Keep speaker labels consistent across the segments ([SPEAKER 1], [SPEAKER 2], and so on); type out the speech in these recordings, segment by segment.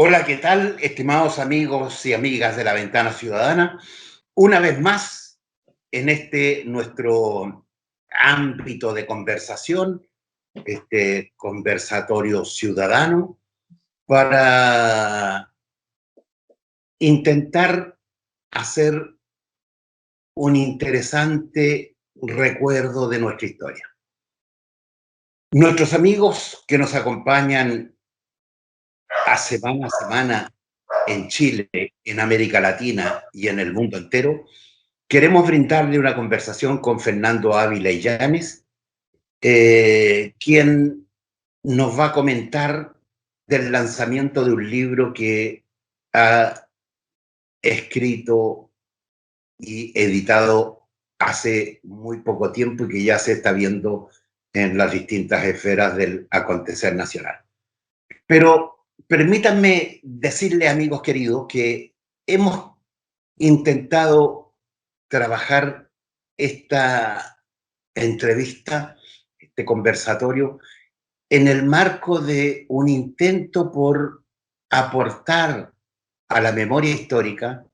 [SPEAKER 1] Hola, ¿qué tal, estimados amigos y amigas de la Ventana Ciudadana? Una vez más, en este nuestro ámbito de conversación, este conversatorio ciudadano, para intentar hacer un interesante recuerdo de nuestra historia. Nuestros amigos que nos acompañan a semana en Chile, en América Latina y en el mundo entero, queremos brindarle una conversación con Fernando Ávila Illanes, quien nos va a comentar del lanzamiento de un libro que ha escrito y editado hace muy poco tiempo y que ya se está viendo en las distintas esferas del acontecer nacional. Pero permítanme decirle, amigos queridos, que hemos intentado trabajar esta entrevista, este conversatorio, en el marco de un intento por aportar a la memoria histórica,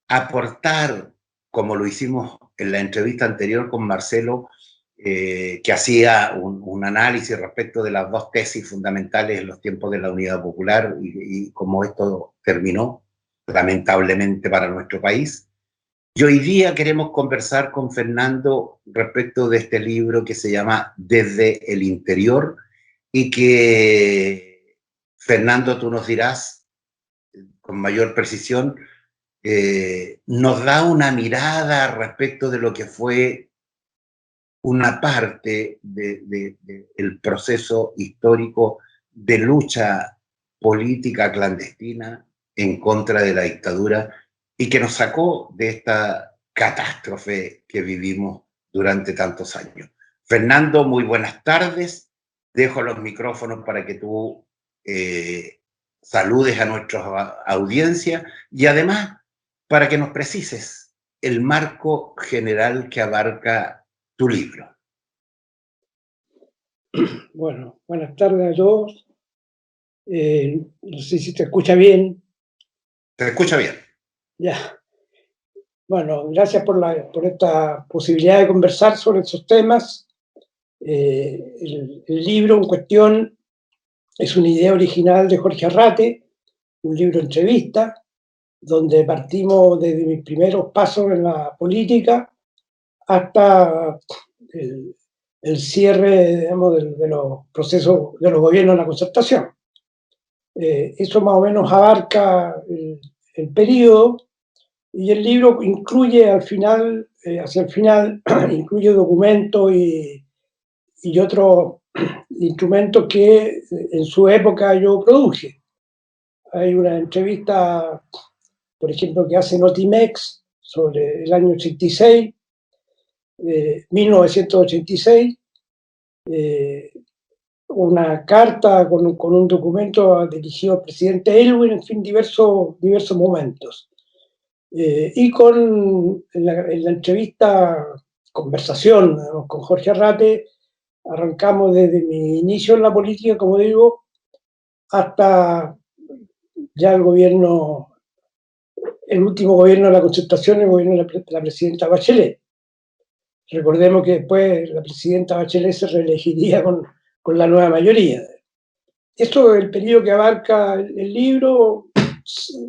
[SPEAKER 1] aportar, como lo hicimos en la entrevista anterior con Marcelo, que hacía un análisis respecto de las dos tesis fundamentales en los tiempos de la Unidad Popular y cómo esto terminó, lamentablemente, para nuestro país. Y hoy día queremos conversar con Fernando respecto de este libro que se llama Desde el Interior y que, Fernando, tú nos dirás con mayor precisión, nos da una mirada respecto de lo que fue una parte del proceso histórico de lucha política clandestina en contra de la dictadura y que nos sacó de esta catástrofe que vivimos durante tantos años. Fernando, muy buenas tardes. Dejo los micrófonos para que tú saludes a nuestra audiencia y además para que nos precises el marco general que abarca tu libro.
[SPEAKER 2] Bueno, buenas tardes a todos. No sé si te escucha bien.
[SPEAKER 1] ¿Te escucha bien?
[SPEAKER 2] Ya. Bueno, gracias por esta posibilidad de conversar sobre estos temas. El libro en cuestión es una idea original de Jorge Arrate, un libro entrevista, donde partimos desde mis primeros pasos en la política hasta el cierre, digamos, de los procesos de los gobiernos de la Concertación. Eso más o menos abarca el periodo, y el libro incluye al final, hacia el final, incluye documentos y otros instrumentos que en su época yo produje. Hay una entrevista, por ejemplo, que hace Notimex sobre el año 86, 1986, una carta con un documento dirigido al presidente Elwin, en fin, diversos momentos. Y en la entrevista, conversación, digamos, con Jorge Arrate, arrancamos desde mi inicio en la política, como digo, hasta ya el último gobierno de la Concertación, el gobierno de la presidenta Bachelet. Recordemos que después la presidenta Bachelet se reelegiría con la nueva mayoría. Esto es el periodo que abarca el libro.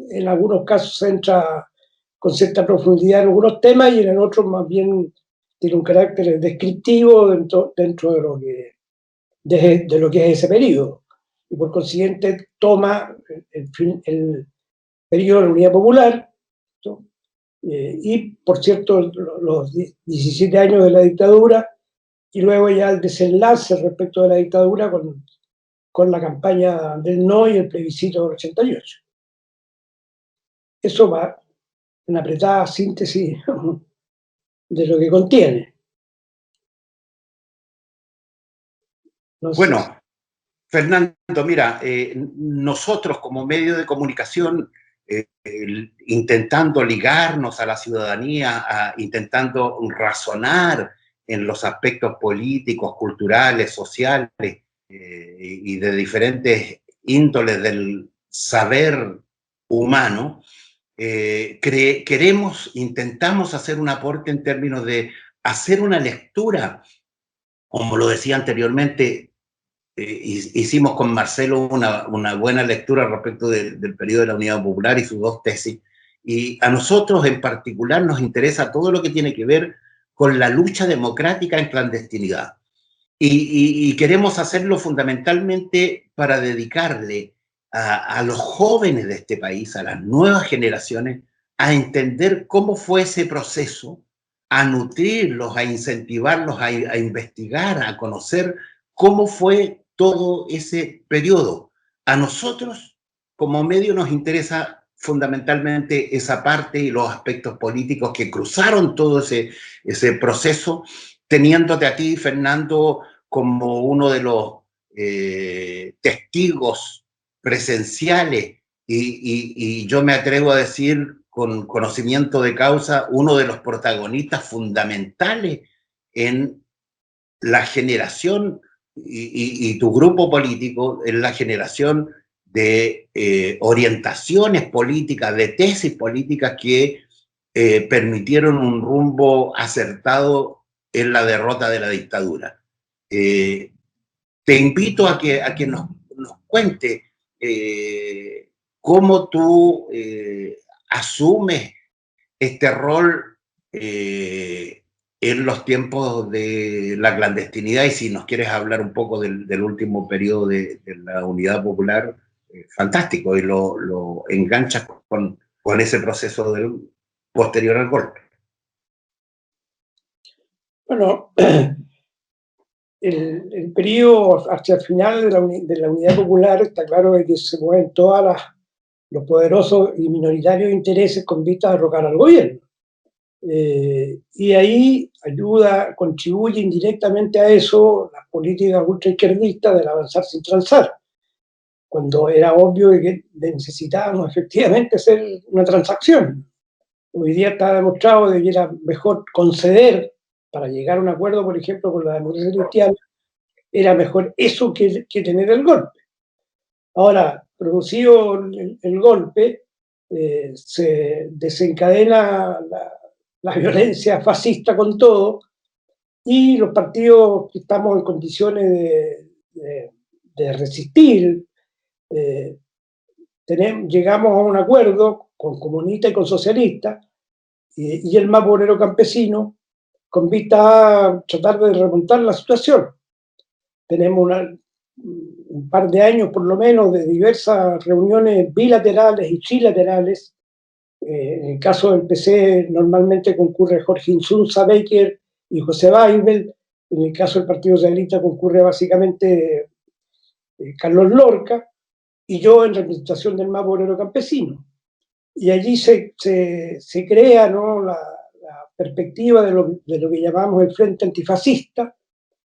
[SPEAKER 2] En algunos casos entra con cierta profundidad en algunos temas y en otros más bien tiene un carácter descriptivo dentro de lo que es ese periodo. Y por consiguiente toma el periodo de la Unidad Popular, ¿no? Y por cierto los 17 años de la dictadura y luego ya el desenlace respecto de la dictadura con la campaña del no y el plebiscito del 88. Eso va una apretada síntesis de lo que contiene.
[SPEAKER 1] No sé. Bueno, Fernando, mira, nosotros como medio de comunicación, intentando ligarnos a la ciudadanía, intentando razonar en los aspectos políticos, culturales, sociales y de diferentes índoles saber humano, intentamos hacer un aporte en términos de hacer una lectura, como lo decía anteriormente, hicimos con Marcelo una buena lectura respecto del periodo de la Unidad Popular y sus dos tesis, y a nosotros en particular nos interesa todo lo que tiene que ver con la lucha democrática en clandestinidad. Y queremos hacerlo fundamentalmente para dedicarle a los jóvenes de este país, a las nuevas generaciones, a entender cómo fue ese proceso, a nutrirlos, a incentivarlos, a investigar, a conocer cómo fue todo ese periodo. A nosotros, como medio, nos interesa fundamentalmente esa parte y los aspectos políticos que cruzaron todo ese proceso, teniéndote a ti, Fernando, como uno de los testigos presenciales y yo me atrevo a decir con conocimiento de causa, uno de los protagonistas fundamentales en la generación y tu grupo político en la generación de orientaciones políticas, de tesis políticas que permitieron un rumbo acertado en la derrota de la dictadura. Te invito a que nos cuente cómo tú asumes este rol en los tiempos de la clandestinidad, y si nos quieres hablar un poco del último periodo de la Unidad Popular, fantástico, y lo enganchas con ese proceso posterior al golpe.
[SPEAKER 2] Bueno, el periodo hacia el final de la Unidad Popular está claro de que se mueven todos los poderosos y minoritarios intereses con vista a derrocar al gobierno. Y ahí contribuye indirectamente a eso las políticas ultraizquierdistas del avanzar sin transar, cuando era obvio que necesitábamos efectivamente hacer una transacción. Hoy día está demostrado de que era mejor conceder para llegar a un acuerdo, por ejemplo, con la democracia cristiana, era mejor eso que tener el golpe. Ahora, producido el golpe, se desencadena la violencia fascista con todo, y los partidos que estamos en condiciones de resistir, llegamos a un acuerdo con comunistas y con socialistas, y el más obrero campesino, con vista a tratar de remontar la situación. Tenemos un par de años por lo menos de diversas reuniones bilaterales y trilaterales. En el caso del PC normalmente concurre Jorge Insunza Baker y José Weibel. En el caso del Partido Socialista concurre básicamente Carlos Lorca y yo en representación del más obrero campesino. Y allí se crea, ¿no?, la perspectiva de lo que llamamos el Frente Antifascista,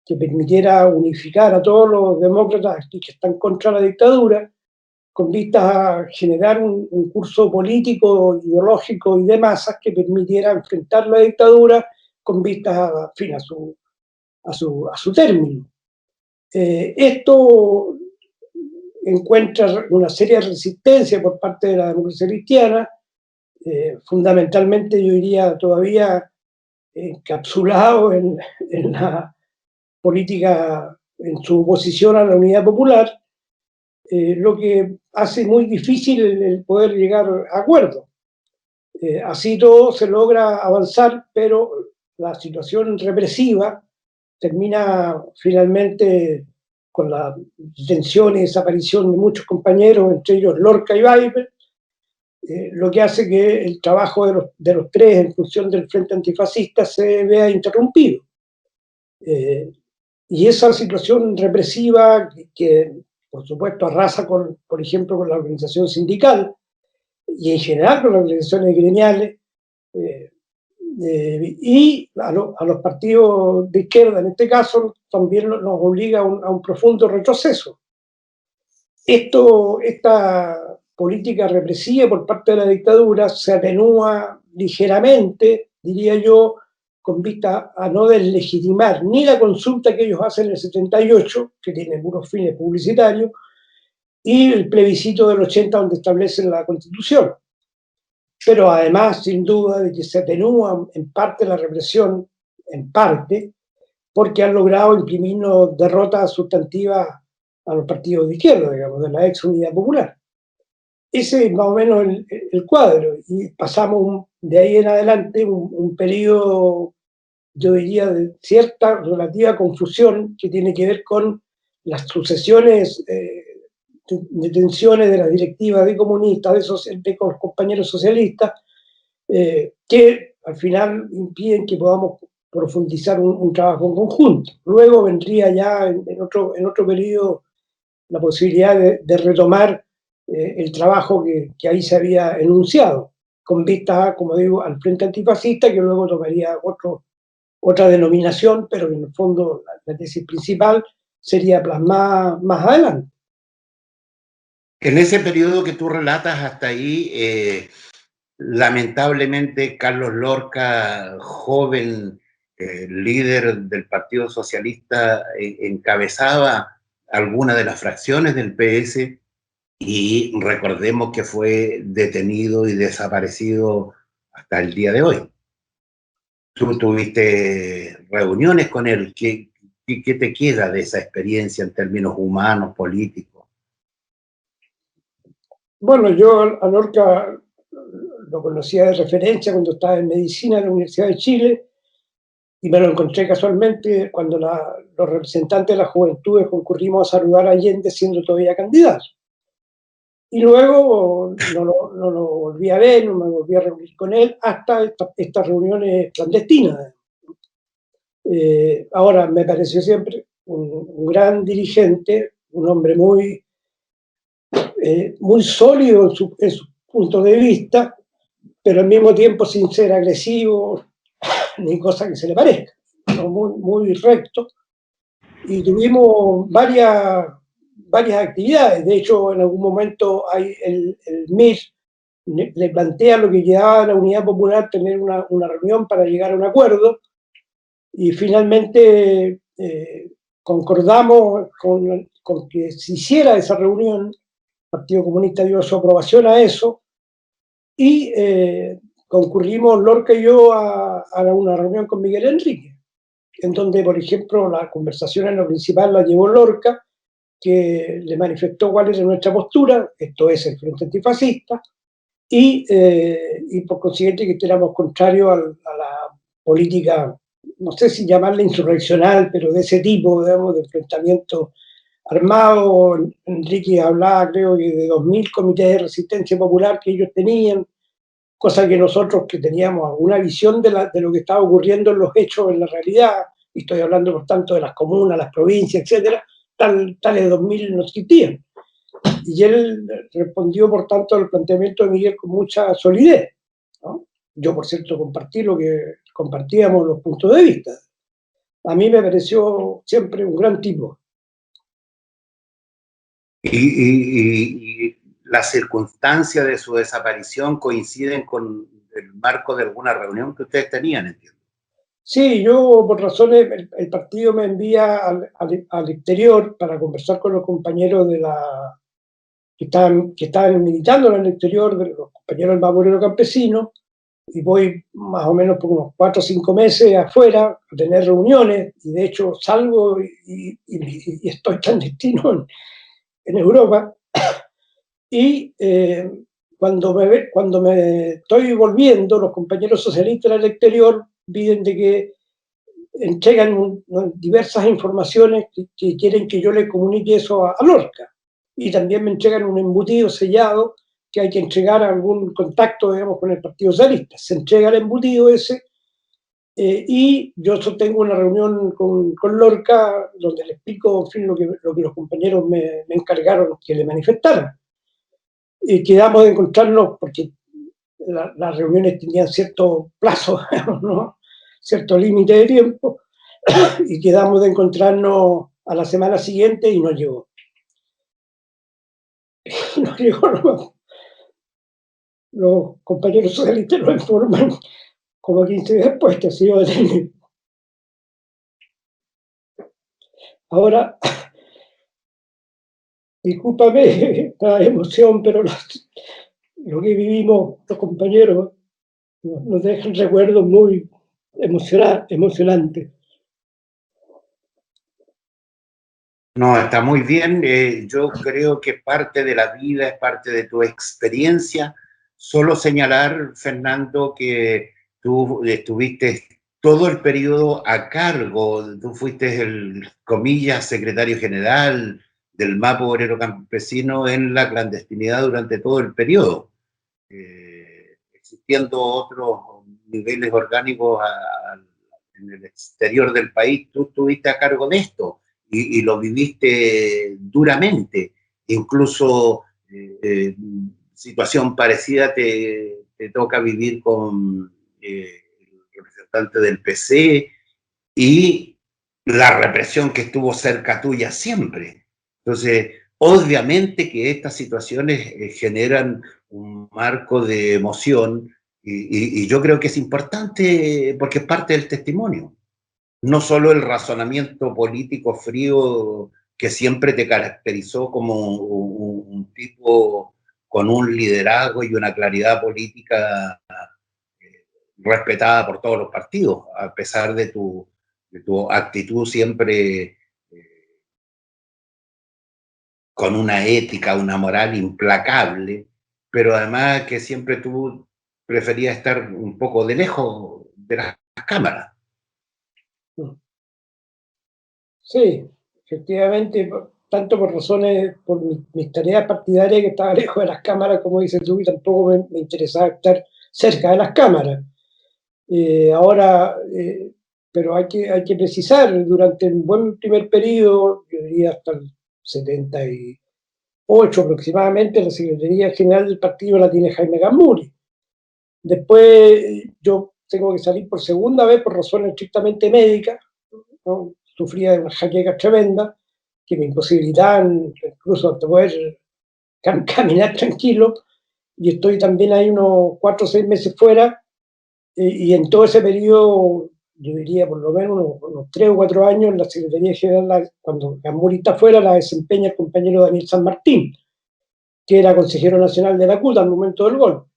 [SPEAKER 2] que permitiera unificar a todos los demócratas que están contra la dictadura, con vistas a generar un curso político, ideológico y de masas que permitiera enfrentar la dictadura con vistas a, fin, a su término. Esto encuentra una seria resistencia por parte de la democracia cristiana, fundamentalmente yo diría todavía encapsulado en la política, en su oposición a la Unidad Popular, lo que hace muy difícil el poder llegar a acuerdos. Así todo se logra avanzar, pero la situación represiva termina finalmente con la detención y desaparición de muchos compañeros, entre ellos Lorca y Weibel, lo que hace que el trabajo de los tres en función del Frente Antifascista se vea interrumpido. Y esa situación represiva que por supuesto arrasa por ejemplo, con la organización sindical y en general con las organizaciones gremiales, y a los partidos de izquierda, en este caso, también nos obliga a un profundo retroceso. Esta política represiva por parte de la dictadura se atenúa ligeramente, diría yo, con vista a no deslegitimar ni la consulta que ellos hacen en el 78, que tiene puros fines publicitarios, y el plebiscito del 80 donde establecen la Constitución. Pero además, sin duda, de que se atenúa en parte la represión, en parte, porque han logrado imprimirnos derrotas sustantivas a los partidos de izquierda, digamos, de la ex Unidad Popular. Ese es más o menos el cuadro, y pasamos de ahí en adelante un periodo, yo diría, de cierta relativa confusión que tiene que ver con las sucesiones de tensiones de las directivas de comunistas, de compañeros socialistas, que al final impiden que podamos profundizar un trabajo en conjunto. Luego vendría ya en otro periodo la posibilidad de retomar el trabajo que ahí se había enunciado, con vista, como digo, al Frente Antifascista, que luego tomaría otra denominación, pero en el fondo la tesis principal sería plasmada más adelante.
[SPEAKER 1] En ese periodo que tú relatas hasta ahí, lamentablemente Carlos Lorca, joven líder del Partido Socialista, encabezaba alguna de las fracciones del PS y recordemos que fue detenido y desaparecido hasta el día de hoy. Tú tuviste reuniones con él. ¿Qué te queda de esa experiencia en términos humanos, políticos?
[SPEAKER 2] Bueno, yo a Lorca lo conocía de referencia cuando estaba en medicina en la Universidad de Chile, y me lo encontré casualmente cuando los representantes de las juventudes concurrimos a saludar a Allende siendo todavía candidato. Y luego no lo volví a ver, no me volví a reunir con él hasta estas reuniones clandestinas. Ahora, me pareció siempre un gran dirigente, un hombre muy sólido en su punto de vista, pero al mismo tiempo sin ser agresivo ni cosa que se le parezca, ¿no? Muy recto. Y tuvimos varias actividades. De hecho, en algún momento hay el MIR le plantea lo que quedaba de la Unidad Popular tener una reunión para llegar a un acuerdo, y finalmente concordamos con que se hiciera esa reunión. El Partido Comunista dio su aprobación a eso, y concurrimos Lorca y yo a una reunión con Miguel Enrique, en donde, por ejemplo, la conversación en lo principal la llevó Lorca, que le manifestó cuál era nuestra postura, esto es el Frente Antifascista, y por consiguiente que éramos contrarios a la política, no sé si llamarla insurreccional, pero de ese tipo, digamos, de enfrentamiento armado. Enrique hablaba, creo que de 2000 comités de resistencia popular que ellos tenían, cosa que nosotros, que teníamos alguna visión de lo que estaba ocurriendo en los hechos, en la realidad, y estoy hablando por tanto de las comunas, las provincias, etcétera, tales 2000 no existían. Y él respondió, por tanto, al planteamiento de Miguel con mucha solidez, ¿no? Yo, por cierto, compartíamos los puntos de vista. A mí me pareció siempre un gran tipo.
[SPEAKER 1] Y las circunstancias de su desaparición coinciden con el marco de alguna reunión que ustedes tenían, entiendo.
[SPEAKER 2] Sí, yo por razones, el partido me envía al exterior para conversar con los compañeros que estaban militando en el exterior, de los compañeros del Vaporero Campesino, y voy más o menos por unos 4 o 5 meses afuera a tener reuniones, y de hecho salgo y estoy clandestino en Europa, y cuando me estoy volviendo, los compañeros socialistas del exterior piden de que entregan diversas informaciones que quieren que yo le comunique eso a Lorca, y también me entregan un embutido sellado que hay que entregar a algún contacto, digamos, con el Partido Socialista. Se entrega el embutido ese, y yo tengo una reunión con Lorca donde le explico, en fin, lo que los compañeros me encargaron que le manifestaran. Y quedamos de encontrarnos porque las reuniones tenían cierto plazo, ¿no? Cierto límite de tiempo, y quedamos de encontrarnos a la semana siguiente y no llegó. No llegó, los compañeros socialistas lo informan como 15 días después que ha sido detenido. Ahora, Discúlpame la emoción, pero lo que vivimos los compañeros nos dejan recuerdos muy emocionantes.
[SPEAKER 1] No, está muy bien. Yo creo que parte de la vida es parte de tu experiencia. Solo señalar, Fernando, que tú estuviste todo el periodo a cargo, tú fuiste el, comillas, secretario general del MAPO Obrero Campesino en la clandestinidad durante todo el periodo, existiendo otros niveles orgánicos en el exterior del país. Tú estuviste a cargo de esto y lo viviste duramente, incluso situación parecida te toca vivir con el representante del PC y la represión que estuvo cerca tuya siempre. Entonces, obviamente que estas situaciones generan un marco de emoción y yo creo que es importante porque es parte del testimonio, no solo el razonamiento político frío que siempre te caracterizó como un tipo con un liderazgo y una claridad política respetada por todos los partidos, a pesar de tu actitud siempre con una ética, una moral implacable, pero además que siempre tú preferías estar un poco de lejos de las cámaras.
[SPEAKER 2] Sí, efectivamente, tanto por razones, por mis tareas partidarias que estaba lejos de las cámaras, como dices tú, y tampoco me interesaba estar cerca de las cámaras. Ahora, pero hay que precisar, durante un buen primer periodo, yo diría hasta el 78 aproximadamente, la Secretaría General del partido la tiene Jaime Gamuri. Después yo tengo que salir por segunda vez por razones estrictamente médicas, ¿no? Sufría de una jaqueca tremenda que me imposibilitaban incluso hasta poder caminar tranquilo, y estoy también ahí unos 4 o 6 meses fuera, y en todo ese periodo, yo diría por lo menos unos 3 o 4 años, la Secretaría General, cuando Gamuri está fuera, la desempeña el compañero Daniel San Martín, que era consejero nacional de la CUT al momento del golpe.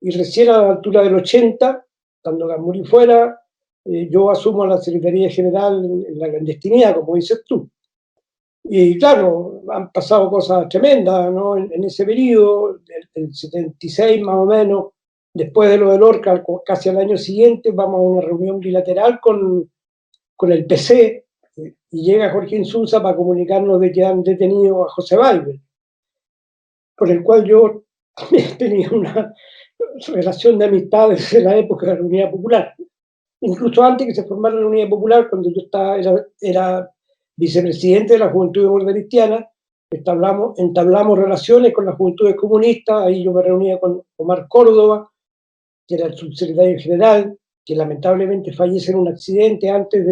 [SPEAKER 2] Y recién a la altura del 80, cuando Gamuri fuera, yo asumo la Secretaría General en la clandestinidad, como dices tú. Y claro, han pasado cosas tremendas, ¿no? En ese periodo, el 76 más o menos, después de lo del Orca, casi al año siguiente, vamos a una reunión bilateral con el PC, y llega Jorge Insulza para comunicarnos de que han detenido a José Weibel, con el cual yo tenía una relación de amistad desde la época de la Unidad Popular. Incluso antes que se formara la Unidad Popular, cuando yo era vicepresidente de la Juventud Demócrata Cristiana, entablamos relaciones con las juventudes comunistas. Ahí yo me reunía con Omar Córdoba, que era el subsecretario general, que lamentablemente fallece en un accidente antes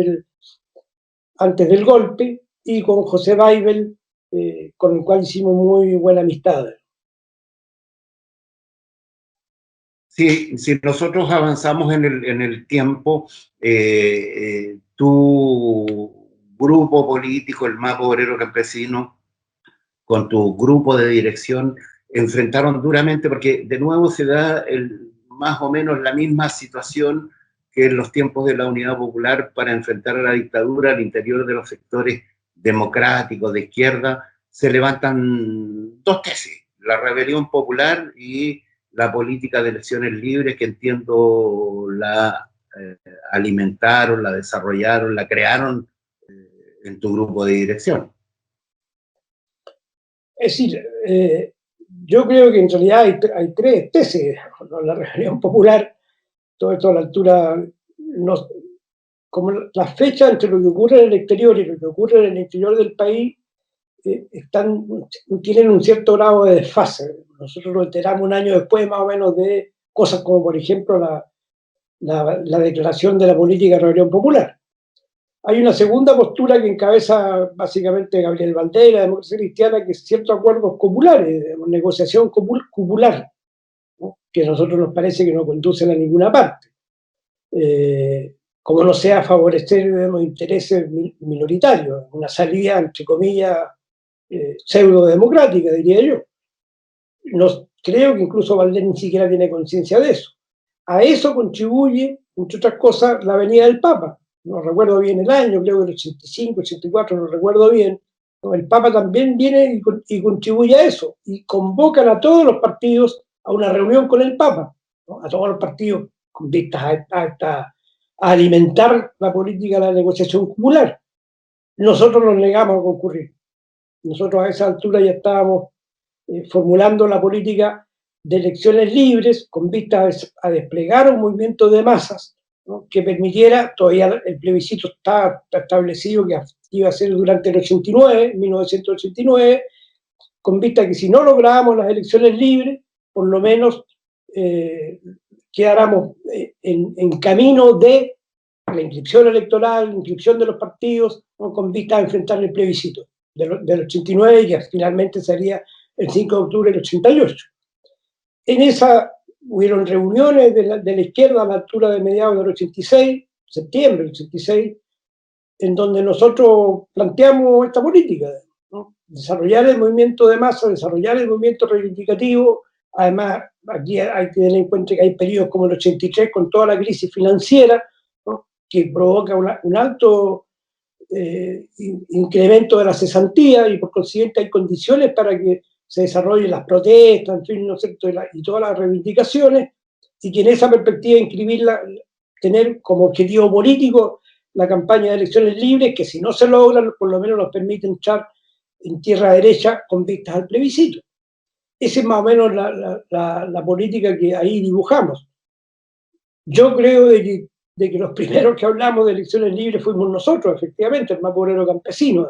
[SPEAKER 2] del golpe, y con José Weibel, con el cual hicimos muy buena amistad.
[SPEAKER 1] Sí, si nosotros avanzamos en el tiempo, tu grupo político, el MAPO Obrero Campesino, con tu grupo de dirección, enfrentaron duramente, porque de nuevo se da más o menos la misma situación que en los tiempos de la Unidad Popular para enfrentar a la dictadura al interior de los sectores democráticos de izquierda. Se levantan dos tesis: la rebelión popular y la política de elecciones libres, que entiendo la alimentaron, la desarrollaron, la crearon en tu grupo de dirección.
[SPEAKER 2] Es decir, yo creo que en realidad hay tres tesis, ¿no? La rebelión popular, todo esto a la altura, no, como las fechas entre lo que ocurre en el exterior y lo que ocurre en el interior del país tienen un cierto grado de desfase. Nosotros nos enteramos un año después más o menos de cosas como, por ejemplo, la declaración de la política de rebelión popular. Hay una segunda postura que encabeza básicamente Gabriel Valdés, la democracia cristiana, que es ciertos acuerdos cupulares, negociación cupular, ¿no? Que a nosotros nos parece que no conducen a ninguna parte. Como no sea favorecer, digamos, intereses minoritarios, una salida, entre comillas, pseudo-democrática, diría yo. No, creo que incluso Valdés ni siquiera tiene conciencia de eso. A eso contribuye, entre otras cosas, la venida del Papa. No recuerdo bien el año, creo que el 85, 84, no recuerdo bien. El Papa también viene y contribuye a eso, y convocan a todos los partidos a una reunión con el Papa, ¿no? A todos los partidos con vistas a alimentar la política de la negociación popular. Nosotros nos negamos a concurrir. Nosotros a esa altura ya estábamos formulando la política de elecciones libres con vistas a desplegar un movimiento de masas, ¿no?, que permitiera, todavía el plebiscito está establecido que iba a ser durante el 89, 1989, con vista a que si no lográbamos las elecciones libres, por lo menos quedáramos en camino de la inscripción electoral, la inscripción de los partidos, ¿no?, con vista a enfrentar el plebiscito del 89, que finalmente sería el 5 de octubre del 88. En esa hubieron reuniones de la izquierda a la altura de mediados del 86, septiembre del 86, en donde nosotros planteamos esta política, ¿no? Desarrollar el movimiento de masa, desarrollar el movimiento reivindicativo. Además, aquí hay que tener en cuenta que hay periodos como el 83 con toda la crisis financiera, ¿no?, que provoca un alto incremento de la cesantía, y por consiguiente hay condiciones para que se desarrollen las protestas, en fin, ¿no es cierto?, y todas las reivindicaciones, y que en esa perspectiva inscribirla, tener como objetivo político la campaña de elecciones libres, que si no se logran, por lo menos nos permite entrar en tierra derecha con vistas al plebiscito. Esa es más o menos la política que ahí dibujamos. Yo creo de que los primeros que hablamos de elecciones libres fuimos nosotros, efectivamente, el más obrero campesino.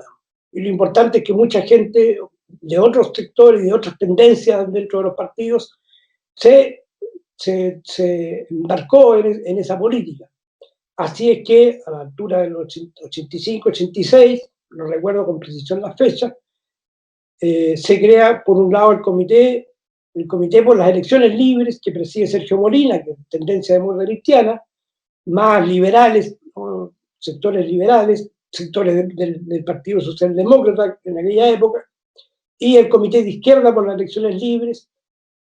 [SPEAKER 2] Y lo importante es que mucha gente de otros sectores y de otras tendencias dentro de los partidos se embarcó en esa política. Así es que a la altura del 85, 86, no recuerdo con precisión las fechas, se crea por un lado el comité por las elecciones libres, que preside Sergio Molina, que es tendencia demócrata cristiana, más liberales, ¿no?, sectores liberales, sectores del Partido Socialdemócrata en aquella época, y el Comité de Izquierda por las Elecciones Libres,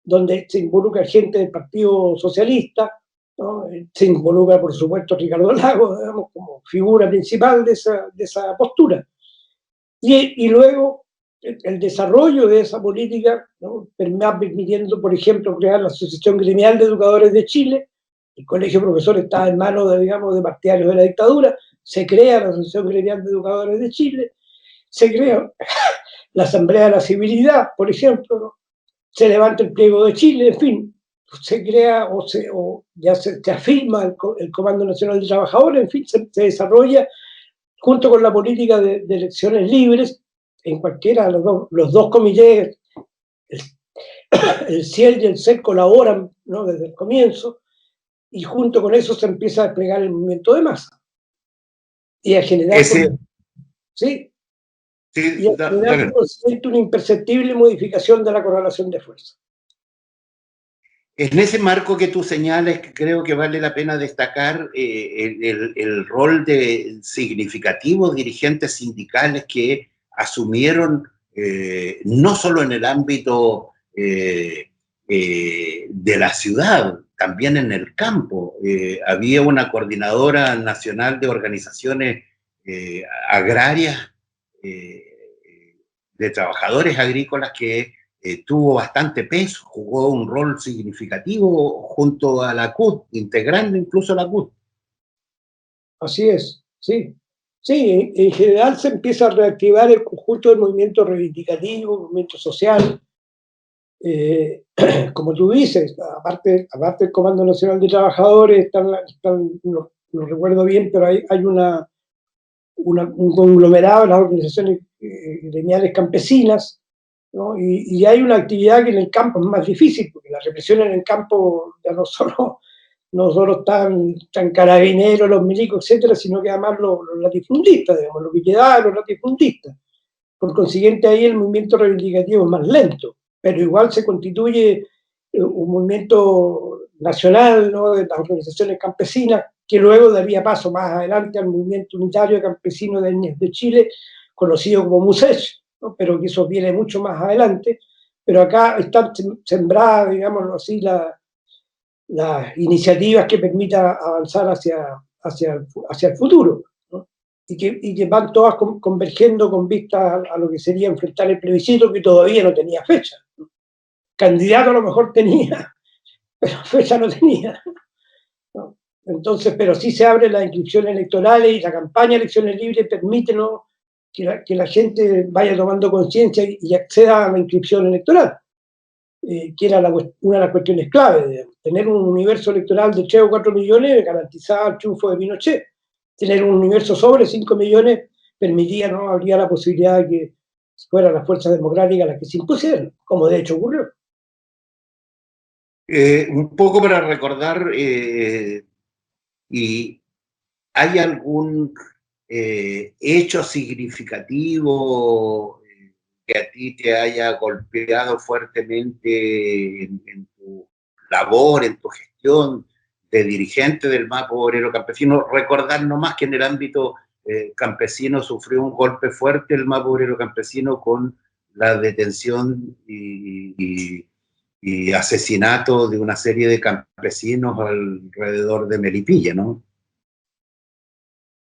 [SPEAKER 2] donde se involucra gente del Partido Socialista, ¿no? Se involucra, por supuesto, Ricardo Lagos, digamos, como figura principal de esa postura. Y luego el desarrollo de esa política, ¿no?, va permitiendo, por ejemplo, crear la Asociación Gremial de Educadores de Chile. El Colegio de Profesores estaba en manos de partidarios de la dictadura. Se crea la Asociación Gremial de Educadores de Chile, se crea la Asamblea de la Civilidad, por ejemplo, ¿no?, se levanta el Pliego de Chile, en fin, se crea o ya se afirma el Comando Nacional de Trabajadores, en fin, se desarrolla junto con la política de elecciones libres en cualquiera de los dos comités. El CIEL y el CEL colaboran, ¿no?, desde el comienzo, y junto con eso se empieza a desplegar el movimiento de masa. Y a generar, ¿sí?
[SPEAKER 1] Sí,
[SPEAKER 2] Y a generar una imperceptible modificación de la correlación de fuerza.
[SPEAKER 1] En ese marco que tú señalas, creo que vale la pena destacar el rol de significativos dirigentes sindicales que asumieron, no solo en el ámbito de la ciudad, también en el campo. Había una coordinadora nacional de organizaciones agrarias, de trabajadores agrícolas, que tuvo bastante peso, jugó un rol significativo junto a la CUT, integrando incluso la CUT.
[SPEAKER 2] Así es, sí. Sí, en general se empieza a reactivar el conjunto del movimiento reivindicativo, movimiento social. Como tú dices, aparte del Comando Nacional de Trabajadores, no recuerdo bien, pero hay un conglomerado de las organizaciones gremiales campesinas, ¿no? Y hay una actividad que en el campo es más difícil, porque la represión en el campo ya no solo están carabineros, los milicos, etcétera, sino que además los latifundistas, digamos, los que quedaban, los latifundistas. Por consiguiente, ahí el movimiento reivindicativo es más lento, pero igual se constituye un movimiento nacional, ¿no?, de las organizaciones campesinas, que luego daría paso más adelante al movimiento unitario campesino de Chile, conocido como MUSECH, ¿no? Pero que eso viene mucho más adelante. Pero acá están sembradas, digámoslo así, las iniciativas que permitan avanzar hacia el futuro, ¿no? Y que van todas convergiendo con vista a lo que sería enfrentar el plebiscito, que todavía no tenía fecha, ¿no? Candidato a lo mejor tenía, pero fecha no tenía, ¿no? Entonces, pero sí se abren las inscripciones electorales y la campaña de elecciones libres permite, ¿no?, que la gente vaya tomando conciencia y acceda a la inscripción electoral, que era una de las cuestiones clave. Digamos. Tener un universo electoral de 3 o 4 millones garantizaba el triunfo de Pinochet. Tener un universo sobre 5 millones permitía, ¿no?, habría la posibilidad de que fueran las fuerzas democráticas las que se impusieran, como de hecho ocurrió.
[SPEAKER 1] Un poco para recordar, ¿y hay algún hecho significativo que a ti te haya golpeado fuertemente en tu labor, en tu gestión de dirigente del MAPO Obrero Campesino? Recordar nomás que en el ámbito campesino sufrió un golpe fuerte el MAPO Obrero Campesino con la detención y asesinato de una serie de campesinos alrededor de Melipilla, ¿no?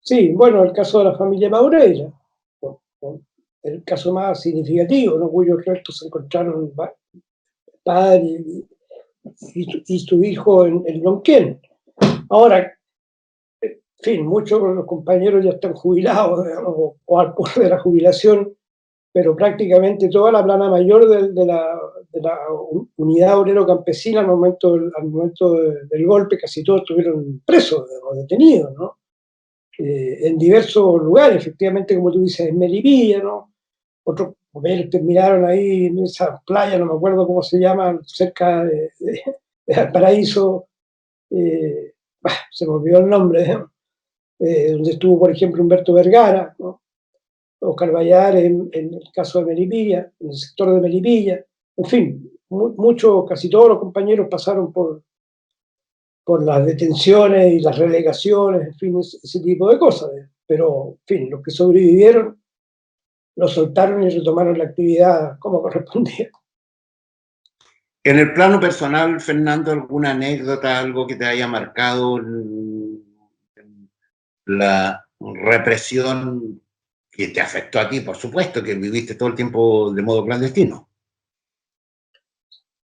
[SPEAKER 2] Sí, bueno, el caso de la familia Maureira, el caso más significativo, ¿no?, cuyos restos se encontraron padre y su hijo en Lonquén. Ahora, en fin, muchos de los compañeros ya están jubilados, digamos, o al borde de la jubilación, pero prácticamente toda la plana mayor de la unidad obrero campesina al momento del golpe, casi todos estuvieron presos o detenidos, ¿no? En diversos lugares, efectivamente, como tú dices, en Melipilla, ¿no? Otros terminaron ahí en esa playa, no me acuerdo cómo se llama, cerca de Valparaíso, se me olvidó el nombre, donde estuvo, por ejemplo, Humberto Vergara, ¿no?, Oscar Bayar en el caso de Melipilla, en el sector de Melipilla, en fin, muchos, casi todos los compañeros pasaron por las detenciones y las relegaciones, en fin, ese tipo de cosas. Pero, en fin, los que sobrevivieron lo soltaron y retomaron la actividad como correspondía.
[SPEAKER 1] En el plano personal, Fernando, ¿alguna anécdota, algo que te haya marcado la represión que te afectó a ti, por supuesto, que viviste todo el tiempo de modo clandestino?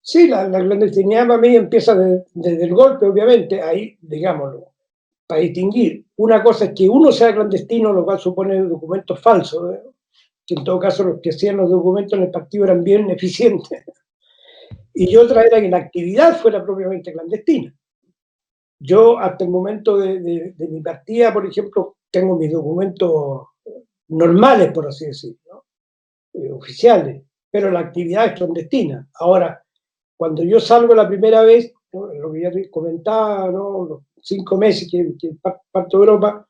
[SPEAKER 2] Sí, la clandestinidad para mí empieza desde el golpe, obviamente, ahí, digámoslo, para distinguir. Una cosa es que uno sea clandestino, lo cual supone documentos falsos, ¿eh?, que en todo caso los que hacían los documentos en el partido eran bien eficientes. Y otra era que la actividad fuera propiamente clandestina. Yo, hasta el momento de mi partida, por ejemplo, tengo mis documentos normales, por así decirlo, ¿no?, oficiales, pero la actividad es clandestina. Ahora, cuando yo salgo la primera vez, ¿no?, lo que ya te comentaba, ¿no?, los 5 meses que parto de Europa,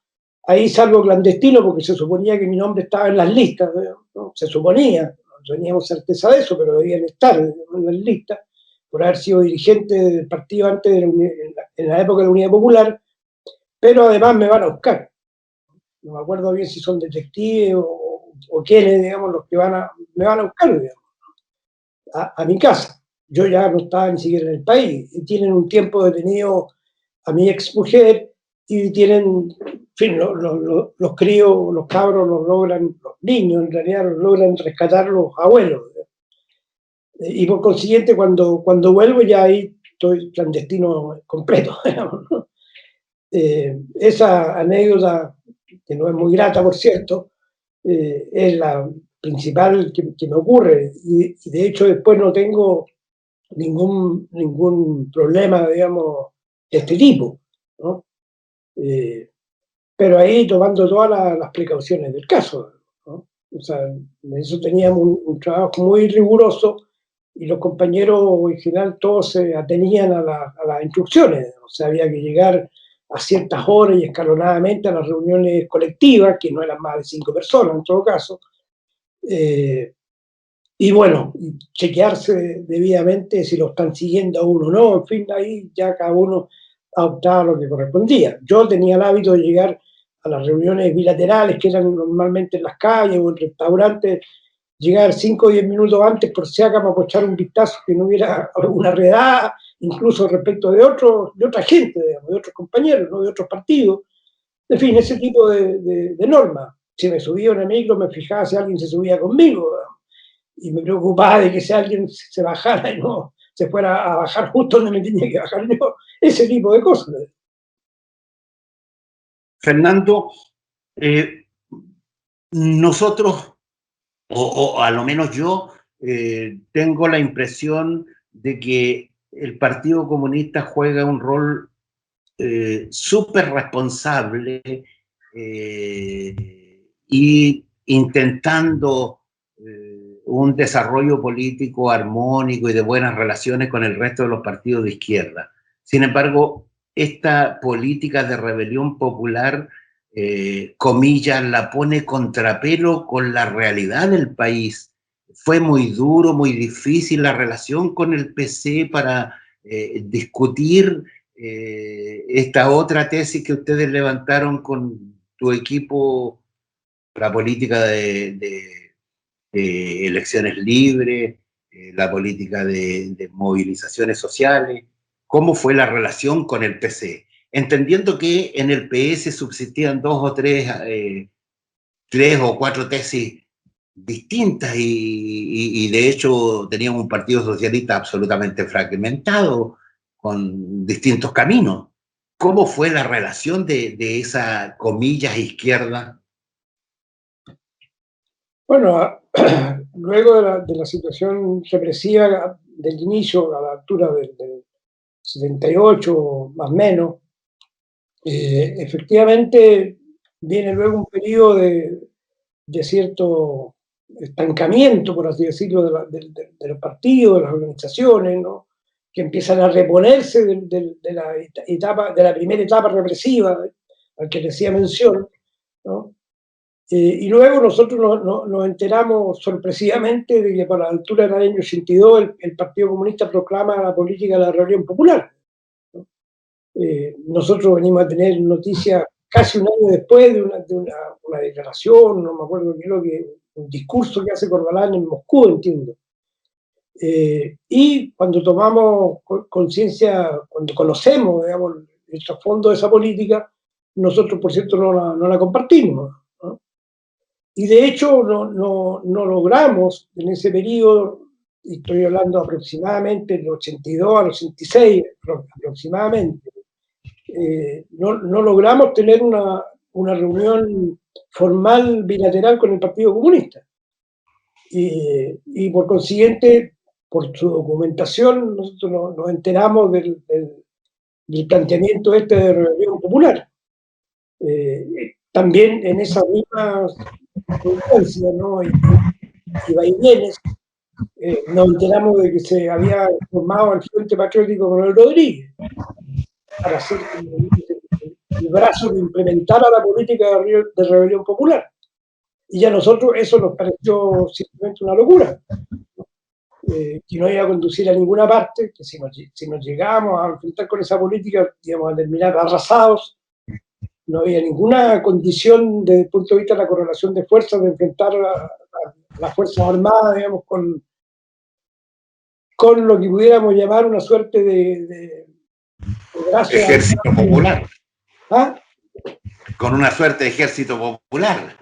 [SPEAKER 2] ahí salgo clandestino porque se suponía que mi nombre estaba en las listas, ¿no? Se suponía, no teníamos certeza de eso, pero debían estar en las listas, por haber sido dirigente del partido antes en la época de la Unidad Popular, pero además me van a buscar. No me acuerdo bien si son detectives o quiénes, digamos, los que me van a buscar, digamos, a mi casa. Yo ya no estaba ni siquiera en el país, y tienen un tiempo detenido a mi ex mujer, y tienen, en fin, los críos, los cabros los logran, los niños en realidad los logran rescatar los abuelos. Y por consiguiente, cuando vuelvo ya ahí estoy clandestino completo, digamos, ¿no? Esa anécdota, que no es muy grata, por cierto, es la principal que me ocurre, y de hecho después no tengo ningún problema, digamos, de este tipo, ¿no? Pero ahí tomando todas las precauciones del caso, ¿no? O sea, en eso teníamos un trabajo muy riguroso, y los compañeros en general todos se atenían a las instrucciones. O sea, había que llegar a ciertas horas y escalonadamente a las reuniones colectivas, que no eran más de 5 personas en todo caso, eh, y bueno, chequearse debidamente si lo están siguiendo a uno o no, en fin, ahí ya cada uno adoptaba lo que correspondía. Yo tenía el hábito de llegar a las reuniones bilaterales, que eran normalmente en las calles o en restaurantes, llegar 5 o 10 minutos antes por si acaso para echar un vistazo, que no hubiera alguna redada, incluso respecto de otra gente, digamos, de otros compañeros, ¿no? De otros partidos. En fin, ese tipo de normas. Si me subía a una micro, me fijaba si alguien se subía conmigo, ¿no? Y me preocupaba de que si alguien se bajara y no se fuera a bajar justo donde me tenía que bajar yo. Ese tipo de cosas.
[SPEAKER 1] Fernando, nosotros, o a lo menos yo, tengo la impresión de que el Partido Comunista juega un rol súper responsable y intentando un desarrollo político armónico y de buenas relaciones con el resto de los partidos de izquierda. Sin embargo, esta política de rebelión popular, comillas, la pone contrapelo con la realidad del país. Fue muy duro, muy difícil la relación con el PC para discutir esta otra tesis que ustedes levantaron con tu equipo, la política de elecciones libres, la política de movilizaciones sociales. ¿Cómo fue la relación con el PC? Entendiendo que en el PS subsistían dos o tres o cuatro tesis distintas y de hecho teníamos un partido socialista absolutamente fragmentado, con distintos caminos. ¿Cómo fue la relación de esa, comillas, izquierda?
[SPEAKER 2] Bueno, luego de la situación represiva del inicio, a la altura del 78 más o menos, efectivamente viene luego un periodo de cierto estancamiento, por así decirlo, de los partidos, de las organizaciones, ¿no? Que empiezan a reponerse de la primera etapa represiva al que le hacía mención, ¿no? Y luego nosotros nos enteramos sorpresivamente de que para la altura del año 82 el Partido Comunista proclama la política de la rebelión popular, ¿no? Nosotros venimos a tener noticias casi un año después de una declaración, no me acuerdo qué es lo que, un discurso que hace Corbalán en Moscú, entiendo. Y cuando tomamos conciencia, cuando conocemos, digamos, el trasfondo de esa política, nosotros, por cierto, no la compartimos, ¿no? Y de hecho no logramos en ese periodo, y estoy hablando aproximadamente del 82 al 86, aproximadamente, no logramos tener una reunión formal bilateral con el Partido Comunista. Y por consiguiente, por su documentación, nosotros nos enteramos del planteamiento este de rebelión popular. También en esa misma circunstancia, ¿no? y vaivenes, nos enteramos de que se había formado el Frente Patriótico Manuel Rodríguez para hacer el brazo que implementara la política de rebelión popular. Y ya a nosotros eso nos pareció simplemente una locura, que no iba a conducir a ninguna parte, que si nos llegábamos a enfrentar con esa política íbamos a terminar arrasados. No había ninguna condición desde el punto de vista de la correlación de fuerzas de enfrentar a las Fuerzas Armadas, digamos, con lo que pudiéramos llamar una suerte de
[SPEAKER 1] brazo ejército popular.
[SPEAKER 2] ¿Ah?
[SPEAKER 1] Con una suerte de ejército popular.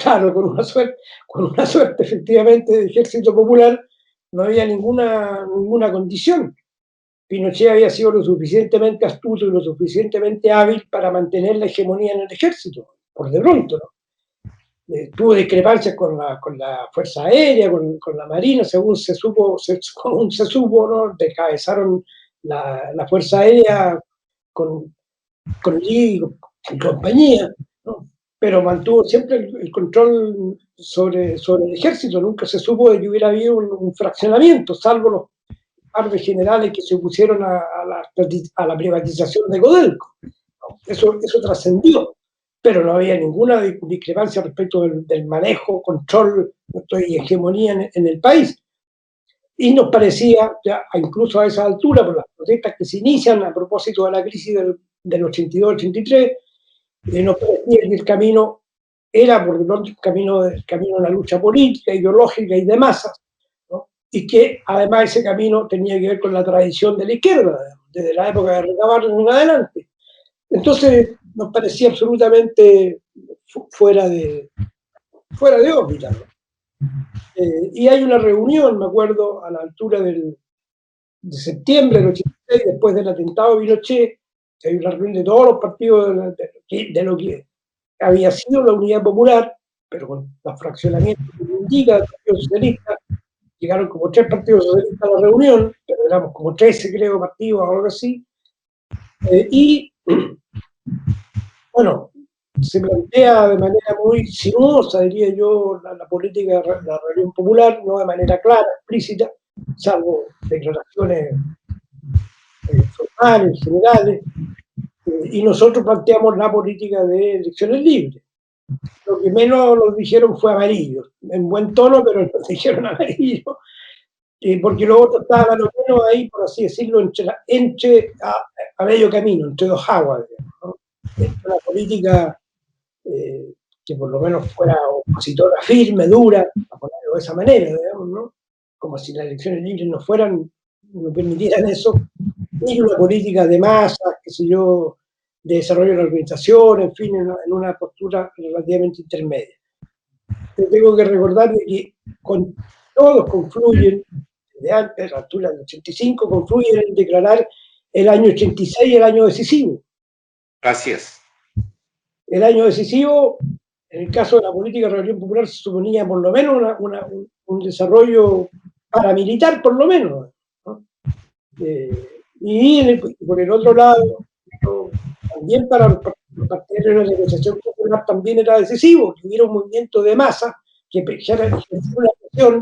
[SPEAKER 2] Claro, con una suerte efectivamente de ejército popular, no había ninguna condición. Pinochet había sido lo suficientemente astuto y lo suficientemente hábil para mantener la hegemonía en el ejército, por de pronto, ¿no? Tuvo discrepancias con la Fuerza Aérea, con la Marina, según se supo, ¿no? Descabezaron la Fuerza Aérea con Lee y compañía, ¿no? Pero mantuvo siempre el control sobre el ejército, nunca se supo de que hubiera habido un fraccionamiento, salvo los par de generales que se opusieron a la privatización de Codelco. Eso trascendió, pero no había ninguna discrepancia respecto del manejo, control y hegemonía en el país. Y nos parecía, ya incluso a esa altura, por las protestas que se inician a propósito de la crisis del 82-83, nos parecía que el camino era por lo pronto el camino de la lucha política, ideológica y de masas, ¿no? Y que además ese camino tenía que ver con la tradición de la izquierda, desde la época de Recabarren en adelante. Entonces nos parecía absolutamente fuera de órbita, ¿no? Y hay una reunión, me acuerdo, a la altura de septiembre del 86, después del atentado de Pinochet, que hay una reunión de todos los partidos de lo que había sido la Unidad Popular, pero con los fraccionamientos que indica el Partido Socialista. Llegaron como 3 partidos socialistas a la reunión, pero éramos como 13, creo, partidos o algo así. Y bueno, se plantea de manera muy sinuosa, diría yo, la política de la rebelión popular, no de manera clara, explícita, salvo declaraciones formales, generales, y nosotros planteamos la política de elecciones libres. Lo que menos nos dijeron fue amarillo, en buen tono, pero nos dijeron amarillo, porque los otros estaban a lo menos ahí, por así decirlo, a medio camino, entre dos aguas, digamos, ¿no? Entre una política que por lo menos fuera opositora firme, dura, a ponerlo de esa manera, digamos, ¿no? Como si las elecciones libres no permitieran eso, y una política de masas, qué sé yo, de desarrollo de la organización, en fin, en una postura relativamente intermedia. Te tengo que recordar de que todos confluyen, desde antes, a la altura del 85, confluyen en declarar el año 86 el año decisivo.
[SPEAKER 1] Así es.
[SPEAKER 2] El año decisivo, en el caso de la política de la Rebelión Popular, se suponía por lo menos un desarrollo paramilitar, por lo menos, ¿no? Y por el otro lado, también para los partidarios de la negociación popular también era decisivo, que hubiera un movimiento de masa que ejerciera una presión,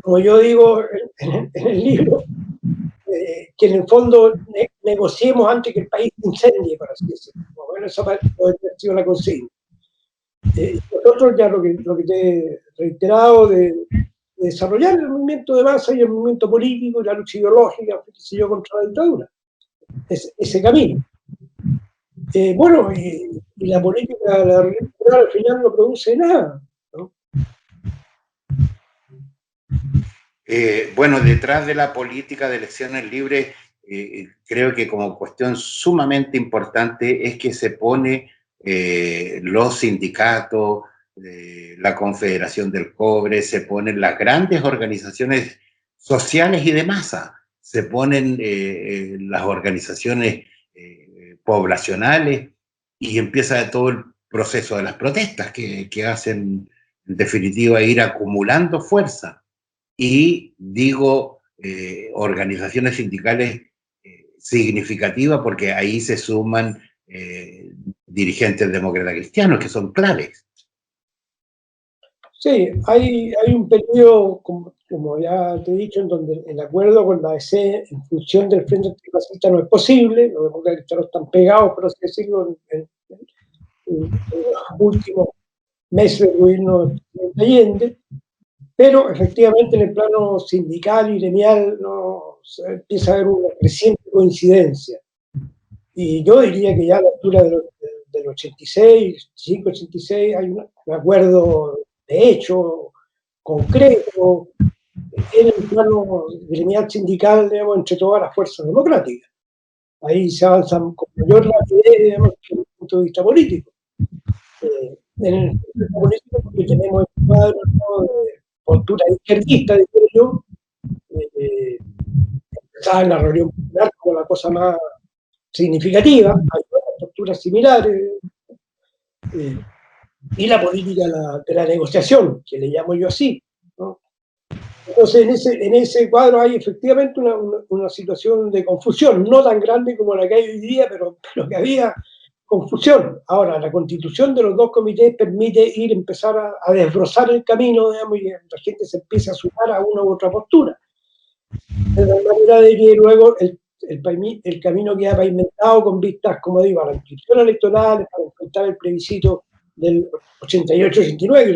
[SPEAKER 2] como yo digo en el libro, que en el fondo negociemos antes que el país se incendie, por así decirlo. Bueno, esa ha sido la consigna. Nosotros ya lo que te he reiterado de desarrollar el movimiento de masa y el movimiento político y la lucha ideológica, qué sé yo, contra la dictadura. Ese camino. Bueno, y la política de la religión al final no produce nada, ¿no?
[SPEAKER 1] Bueno, detrás de la política de elecciones libres, creo que como cuestión sumamente importante es que se pone los sindicatos, la Confederación del Cobre, se ponen las grandes organizaciones sociales y de masa, se ponen las organizaciones poblacionales y empieza todo el proceso de las protestas que hacen, en definitiva, ir acumulando fuerza. Y digo organizaciones sindicales significativas porque ahí se suman dirigentes demócratas cristianos que son claves.
[SPEAKER 2] Sí, hay un periodo, como ya te he dicho, en donde el acuerdo con la DC en función del Frente Antifascista no es posible, los demócratas cristianos están pegados, por así decirlo, en los últimos meses del gobierno de Allende, pero efectivamente en el plano sindical y gremial no, se empieza a haber una creciente coincidencia. Y yo diría que ya a la altura del 86, 85, 86, hay un acuerdo de hecho concreto en el plano gremial sindical, digamos, entre todas las fuerzas democráticas. Ahí se avanza con mayor rapidez, digamos, desde el punto de vista político. En el punto de vista político, porque tenemos el cuadro, ¿no?, de postura izquierdista, diría yo, empezaba en la reunión popular como la cosa más significativa, hay otras posturas similares, y la política de la negociación, que le llamo yo así, ¿no? Entonces, en ese cuadro hay efectivamente una situación de confusión, no tan grande como la que hay hoy día, pero que había confusión. Ahora, la constitución de los dos comités permite empezar a desbrozar el camino, digamos, y la gente se empieza a sumar a una u otra postura. De tal manera de que luego el camino queda pavimentado con vistas, como digo, a la inscripción electoral, para enfrentar el plebiscito del 88-89, que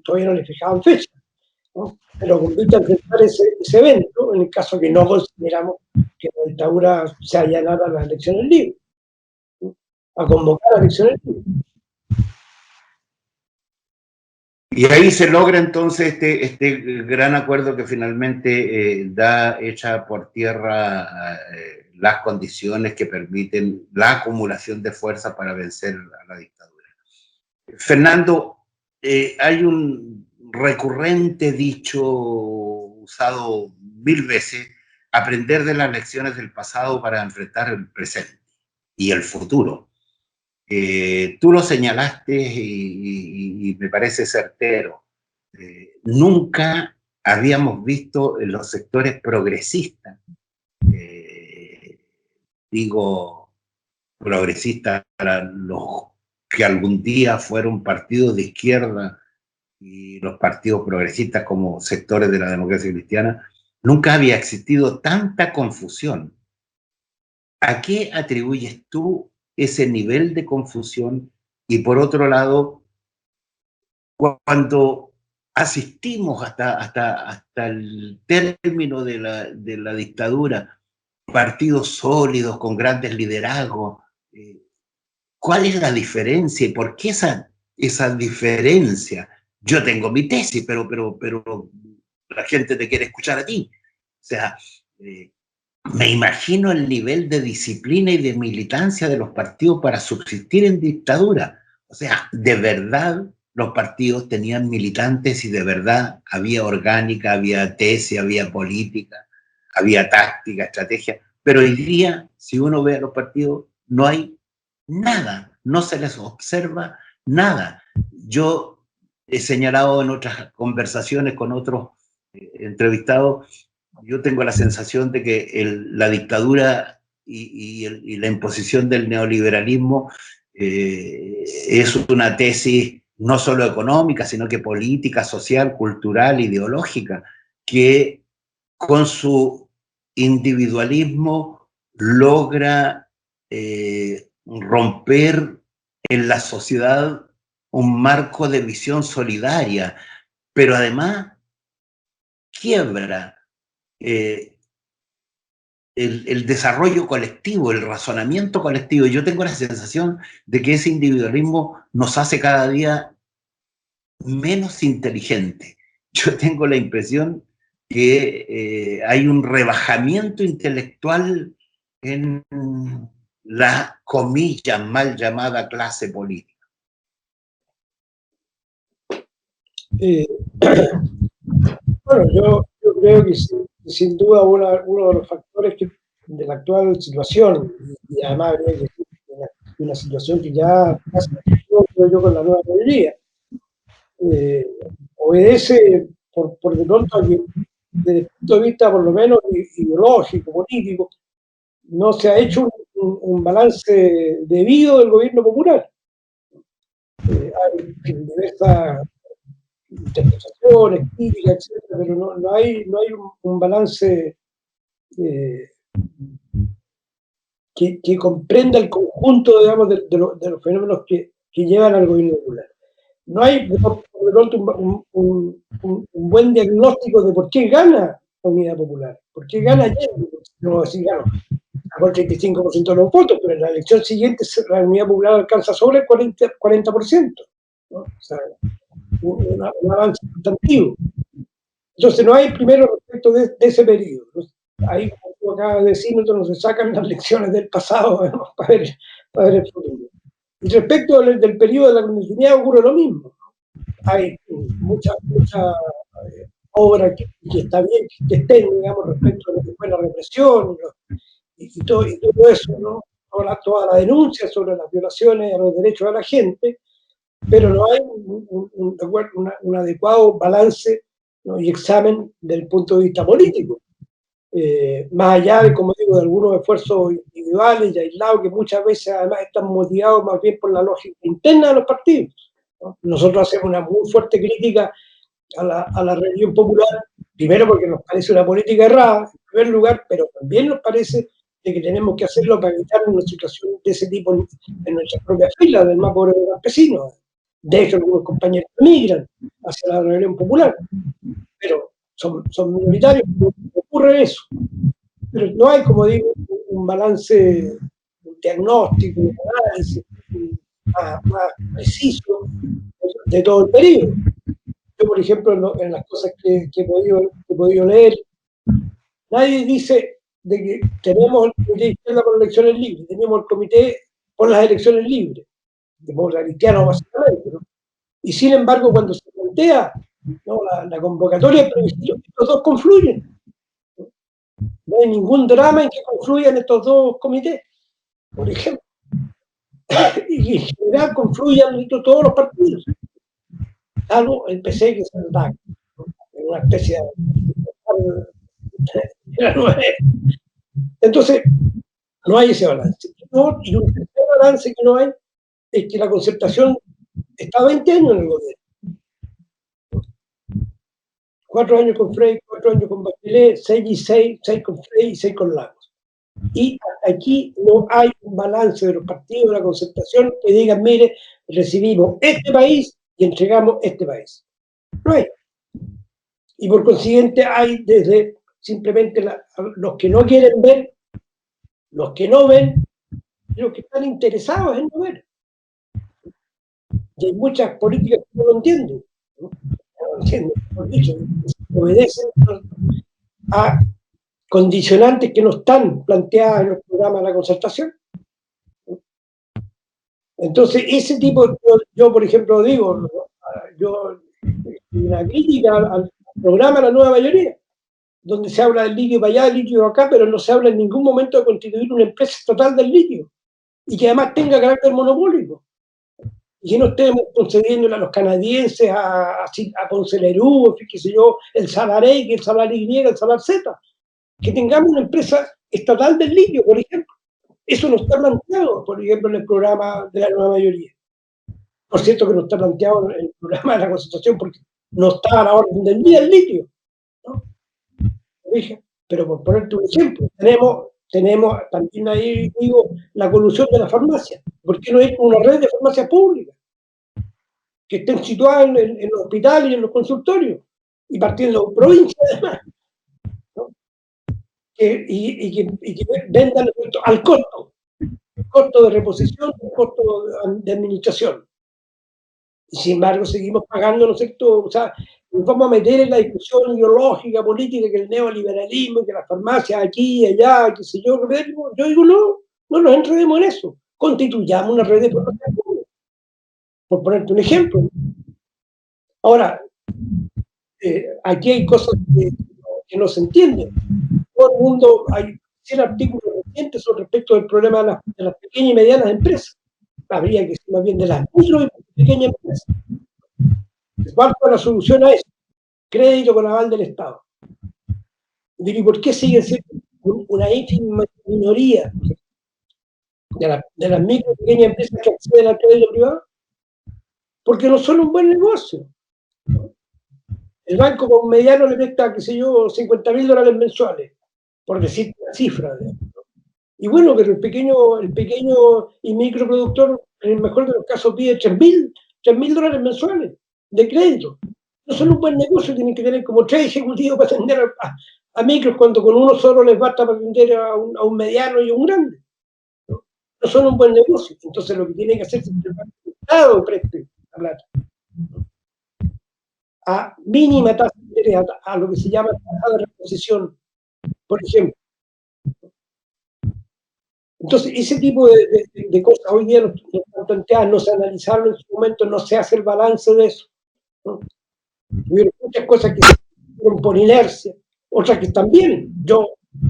[SPEAKER 2] todavía no le fijaban fecha, ¿no? Pero con vistas a enfrentar ese evento, en el caso que no consideramos que la dictadura se allanara a las elecciones libres, ¿no?, a convocar a elecciones libres.
[SPEAKER 1] Y ahí se logra entonces este gran acuerdo que finalmente echa por tierra las condiciones que permiten la acumulación de fuerza para vencer a la dictadura. Fernando, hay un recurrente dicho usado 1000 veces: aprender de las lecciones del pasado para enfrentar el presente y el futuro. Tú lo señalaste y me parece certero. Nunca habíamos visto en los sectores progresistas, eh, digo progresistas para los que algún día fueron partidos de izquierda y los partidos progresistas como sectores de la democracia cristiana, nunca había existido tanta confusión. ¿A qué atribuyes tú ese nivel de confusión? Y por otro lado, cuando asistimos hasta el término de la dictadura, partidos sólidos, con grandes liderazgos, ¿cuál es la diferencia y por qué esa diferencia? Yo tengo mi tesis, pero la gente te quiere escuchar a ti. O sea, me imagino el nivel de disciplina y de militancia de los partidos para subsistir en dictadura. O sea, de verdad los partidos tenían militantes y de verdad había orgánica, había tesis, había política, había táctica, estrategia. Pero hoy día, si uno ve a los partidos, no hay nada, no se les observa nada. Yo he señalado en otras conversaciones con otros entrevistados, yo tengo la sensación de que la dictadura y la imposición del neoliberalismo es una tesis no solo económica, sino que política, social, cultural, ideológica, que con su individualismo logra romper en la sociedad un marco de visión solidaria, pero además quiebra el desarrollo colectivo, el razonamiento colectivo. Yo tengo la sensación de que ese individualismo nos hace cada día menos inteligentes. Yo tengo la impresión que hay un rebajamiento intelectual en la, comillas, mal llamada clase política.
[SPEAKER 2] Bueno, yo creo que sin duda uno de los factores de la actual situación, y además habría que decir una situación que ya casi creo yo con la nueva mayoría, obedece por de pronto a que desde el punto de vista por lo menos ideológico, político, no se ha hecho un balance debido del gobierno popular. Hay diversas interpretaciones, críticas, etcétera, pero no hay un balance que comprenda el conjunto, digamos, de los fenómenos que llevan al gobierno popular. No hay, por de pronto, un buen diagnóstico de por qué gana la Unidad Popular, por qué gana Allende. No decir, claro, sacó el 35% de los votos, pero en la elección siguiente la Unidad Popular alcanza sobre el 40%, ¿no? O sea, un avance sustantivo. Entonces no hay primero respecto de ese periodo. Ahí, como tú acabas de decir, no se sacan las lecciones del pasado, ¿no? para ver el futuro. Y respecto del periodo de la clandestinidad ocurre lo mismo. Hay mucha obra que está bien que estén, digamos, respecto a lo que fue la represión y todo eso, ¿no? Toda la denuncia sobre las violaciones a los derechos de la gente, pero no hay un adecuado balance, ¿no? y examen del punto de vista político. Más allá de, como digo, de algunos esfuerzos individuales y aislados que muchas veces además están motivados más bien por la lógica interna de los partidos, ¿no? Nosotros hacemos una muy fuerte crítica a la rebelión popular, primero porque nos parece una política errada, en primer lugar, pero también nos parece de que tenemos que hacerlo para evitar una situación de ese tipo en nuestras propias filas, del más pobre de los campesinos. De hecho, algunos compañeros migran hacia la rebelión popular, pero son minoritarios, no ocurre eso. Pero no hay, como digo, un balance, un diagnóstico, un análisis más preciso de todo el periodo. yo, por ejemplo, en las cosas que he podido leer, nadie dice de que tenemos el comité de izquierda por elecciones libres, tenemos el comité por las elecciones libres, de cristianos básicamente, ¿no? Y sin embargo, cuando se plantea, ¿no?, la convocatoria de plebiscito, estos dos confluyen. No hay ningún drama en que confluyan estos dos comités, por ejemplo. Y en general confluyan todos los partidos, salvo el PC, que se ataca, ¿no?, en una especie de la nueva era. Entonces, no hay ese balance. Y un tercer balance que no hay es que la concertación está 20 años en el gobierno. 4 años con Frey, 4 años con Bachelet, 6 y 6, 6 con Frey y 6 con Lagos. Y hasta aquí no hay un balance de los partidos de la concertación que digan, mire, recibimos este país y entregamos este país. No hay. Y por consiguiente hay desde simplemente los que no quieren ver, los que no ven, y los que están interesados en no ver. Y hay muchas políticas que no lo entienden, ¿no? No lo entienden, por dicho, obedecen a condicionantes que no están planteadas en los programas de la concertación. Entonces, ese tipo, yo por ejemplo digo, yo una crítica al programa de la nueva mayoría, donde se habla del litio para allá, del litio acá, pero no se habla en ningún momento de constituir una empresa estatal del litio, y que además tenga carácter monopólico, y que no estemos concediéndole a los canadienses, a Ponce Lerú, qué sé yo, el Salar X, el Salar Y, el Salar Z, que tengamos una empresa estatal del litio, por ejemplo. Eso no está planteado, por ejemplo, en el programa de la nueva mayoría. Por cierto que no está planteado en el programa de la Constitución porque no está a la orden del día el litio, ¿no? Pero por ponerte un ejemplo, tenemos también ahí, digo, la colusión de la farmacia. ¿Por qué no hay una red de farmacias públicas que estén situadas en los hospitales y en los consultorios y partiendo de provincias además, ¿no? Y que vendan al costo, el costo de reposición, el costo de administración. Y sin embargo seguimos pagando, ¿no es cierto? O sea, nos vamos a meter en la discusión ideológica, política, que el neoliberalismo, que las farmacias aquí y allá, qué sé yo. Yo digo, no nos enredemos en eso. Constituyamos una red de farmacias públicas, por ponerte un ejemplo. Ahora, aquí hay cosas que no se entienden. Todo el mundo, hay 100 artículos recientes sobre respecto del problema de las pequeñas y medianas empresas. Habría que ser más bien de las micro y pequeñas empresas. ¿Cuál fue la solución a eso? Crédito con aval del Estado. ¿Y por qué sigue siendo una ínfima minoría de las micro y pequeñas empresas que acceden al crédito privado? Porque no son un buen negocio. El banco con mediano le presta, qué sé yo, $50.000 mensuales, por decir una cifra. Y bueno, pero el pequeño y microproductor, en el mejor de los casos, pide $3.000 mensuales de crédito. No son un buen negocio, tienen que tener como 3 ejecutivos para atender a micros, cuando con uno solo les basta para atender a un mediano y a un grande. No son un buen negocio. Entonces lo que tiene que hacer es que el Estado preste la plata a mínima tasa de interés, a lo que se llama tasa de reposición, por ejemplo. Entonces, ese tipo de cosas hoy día no están planteadas, no se analizaron en su momento, no se hace el balance de eso, ¿no? Hubieron muchas cosas que se hicieron por inercia, otras que están bien.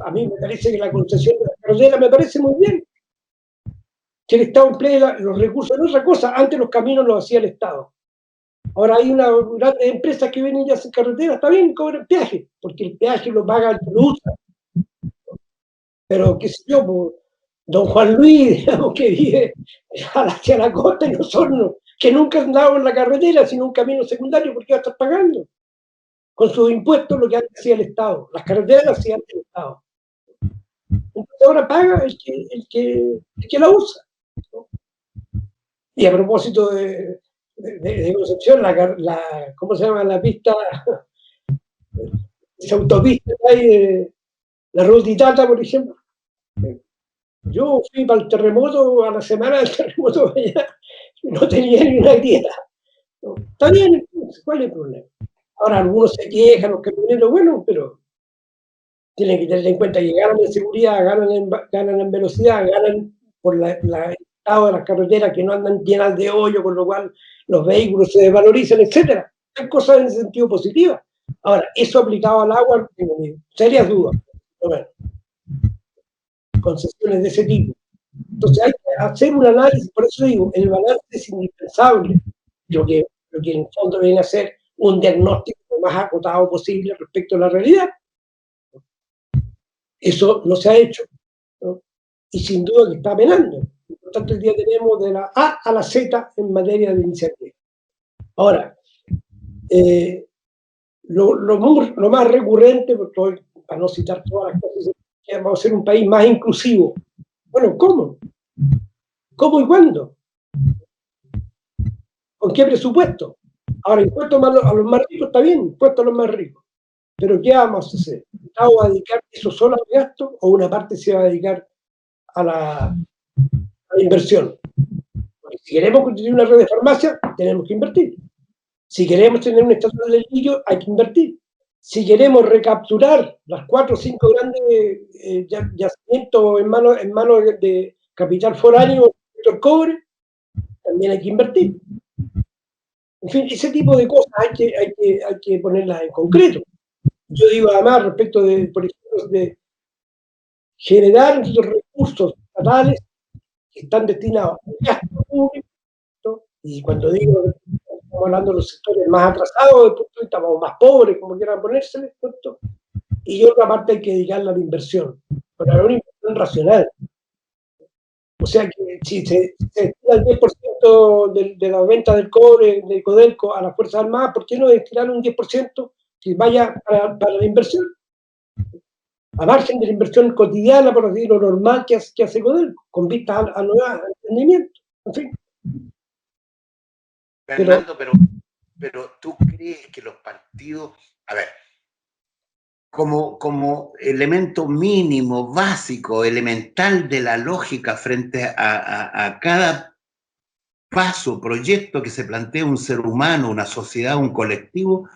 [SPEAKER 2] A mí me parece que la concesión de la carretera me parece muy bien. Que el Estado emplee los recursos en otra cosa. Antes los caminos los hacía el Estado. Ahora hay una gran empresa que vienen y hacen carretera, está bien, cobran peaje, porque el peaje lo paga el que lo usa. Pero, qué sé yo, pues, don Juan Luis, digamos, que vive hacia la costa y Osorno, que nunca andaba en la carretera, sino un camino secundario, porque va a estar pagando con sus impuestos lo que antes hacía el Estado. Las carreteras las hacía antes el Estado. Entonces ahora paga el que la usa, ¿no? Y a propósito de Concepción, ¿cómo se llama la pista? Esa autopista que hay, la Ruta Itata, por ejemplo. Yo fui para el terremoto, a la semana del terremoto allá, y no tenía ni una grieta. ¿No? Está bien, ¿Cuál es el problema? Ahora algunos se quejan, los camioneros, bueno, pero tienen que tener en cuenta que ganan en seguridad, ganan en velocidad, ganan por el estado de las carreteras que no andan llenas de hoyo, con lo cual los vehículos se desvalorizan, etcétera. Hay cosas en ese sentido positivas. Ahora, eso aplicado al agua, tengo serias dudas. Bueno, concesiones de ese tipo. Entonces hay que hacer un análisis, por eso digo, el balance es indispensable. Lo que en el fondo viene a ser un diagnóstico lo más acotado posible respecto a la realidad. Eso no se ha hecho, ¿no? Y sin duda que está penando. Por lo tanto, el día tenemos de la A a la Z en materia de iniciativa. Ahora, lo más recurrente, para no citar todas las cosas, es que vamos a ser un país más inclusivo. Bueno, ¿cómo? ¿Cómo y cuándo? ¿Con qué presupuesto? Ahora, impuestos a los más ricos, está bien, impuestos a los más ricos. Pero ¿qué vamos a hacer? ¿Vamos a dedicar eso solo al gasto o una parte se va a dedicar a la inversión? Porque si queremos construir una red de farmacia, tenemos que invertir. Si queremos tener una estación de litio, hay que invertir. Si queremos recapturar las 4 o 5 grandes yacimientos en manos de capital foráneo, el cobre, también hay que invertir. En fin, ese tipo de cosas hay que ponerlas en concreto. Yo digo además respecto de, por ejemplo, de generar estos recursos estatales que están destinados al gasto público, ¿no? Y cuando digo, estamos hablando de los sectores más atrasados, de punto de vista más pobres, como quieran ponérsele, ¿no? Y otra parte hay que dedicarla a la inversión, pero a una inversión racional. O sea que si se destina el 10% de la venta del cobre de Codelco a las Fuerzas Armadas, ¿por qué no destinar un 10% que vaya para la inversión? A margen de la inversión cotidiana, por decirlo, normal que hace Codelco, con vista a nuevos entendimientos. En fin.
[SPEAKER 1] Fernando, pero ¿tú crees que los partidos, a ver, como elemento mínimo, básico, elemental de la lógica frente a cada paso, proyecto que se plantea un ser humano, una sociedad, un colectivo,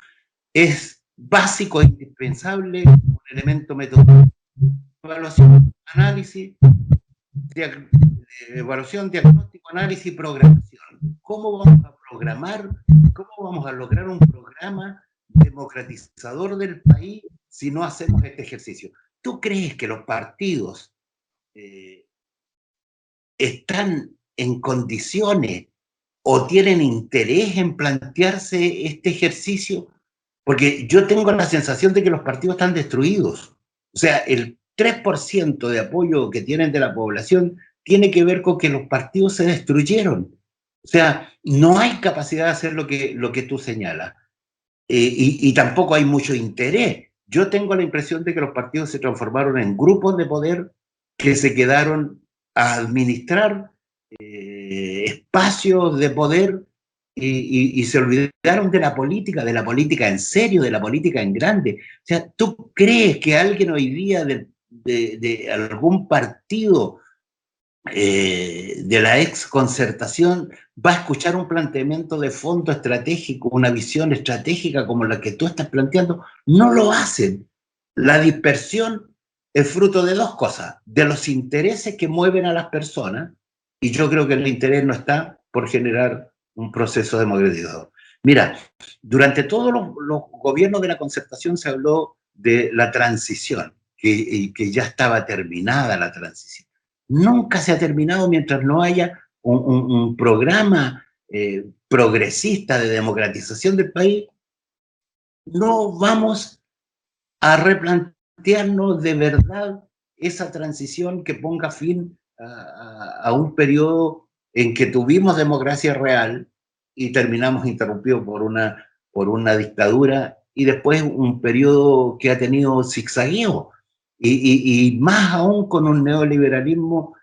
[SPEAKER 1] es básico e indispensable un elemento metodológico, evaluación, análisis, evaluación, diagnóstico, análisis y programación? ¿Cómo vamos a programar? ¿Cómo vamos a lograr un programa democratizador del país si no hacemos este ejercicio? ¿Tú crees que los partidos están en condiciones o tienen interés en plantearse este ejercicio? Porque yo tengo la sensación de que los partidos están destruidos. O sea, el 3% de apoyo que tienen de la población tiene que ver con que los partidos se destruyeron. O sea, no hay capacidad de hacer lo que tú señalas. Y tampoco hay mucho interés. Yo tengo la impresión de que los partidos se transformaron en grupos de poder que se quedaron a administrar espacios de poder y se olvidaron de la política en serio, de la política en grande. O sea, ¿tú crees que alguien hoy día de algún partido de la ex concertación va a escuchar un planteamiento de fondo estratégico, una visión estratégica como la que tú estás planteando? No lo hacen. La dispersión es fruto de dos cosas: de los intereses que mueven a las personas, y yo creo que el interés no está por generar un proceso democrático. Mira, durante todos los gobiernos de la concertación se habló de la transición, que ya estaba terminada la transición. Nunca se ha terminado mientras no haya un programa progresista de democratización del país. No vamos a replantearnos de verdad esa transición que ponga fin a un periodo en que tuvimos democracia real y terminamos interrumpidos por una dictadura, y después un periodo que ha tenido zigzagueo, y más aún con un neoliberalismo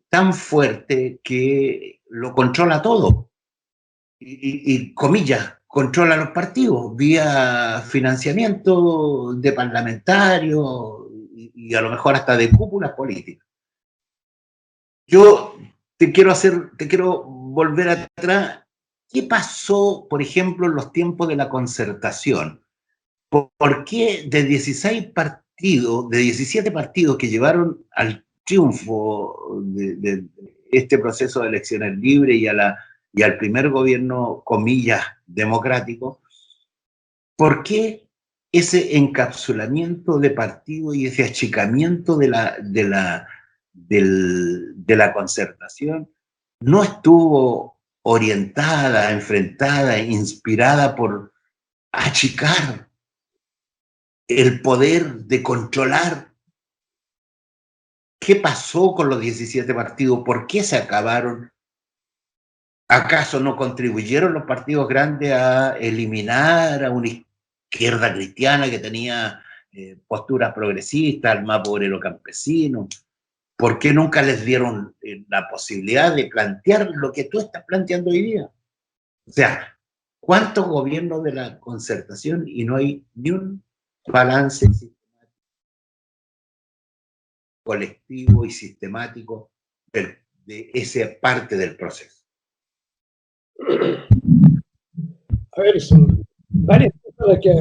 [SPEAKER 1] tan fuerte que lo controla todo. Y comillas, controla los partidos vía financiamiento de parlamentarios y a lo mejor hasta de cúpulas políticas. Yo te quiero volver atrás ¿qué pasó, por ejemplo, en los tiempos de la Concertación? ¿Por qué de 16 partidos, de 17 partidos que llevaron al triunfo de este proceso de elecciones libres y al primer gobierno, comillas, democrático, por qué ese encapsulamiento de partido y ese achicamiento de la Concertación no estuvo orientada, enfrentada, inspirada por achicar el poder de controlar? ¿Qué pasó con los 17 partidos? ¿Por qué se acabaron? ¿Acaso no contribuyeron los partidos grandes a eliminar a una izquierda cristiana que tenía posturas progresistas, al más obrero campesino? ¿Por qué nunca les dieron la posibilidad de plantear lo que tú estás planteando hoy día? O sea, ¿cuántos gobiernos de la Concertación y no hay ni un balance colectivo y sistemático de esa parte del proceso?
[SPEAKER 2] A ver, son varias cosas las que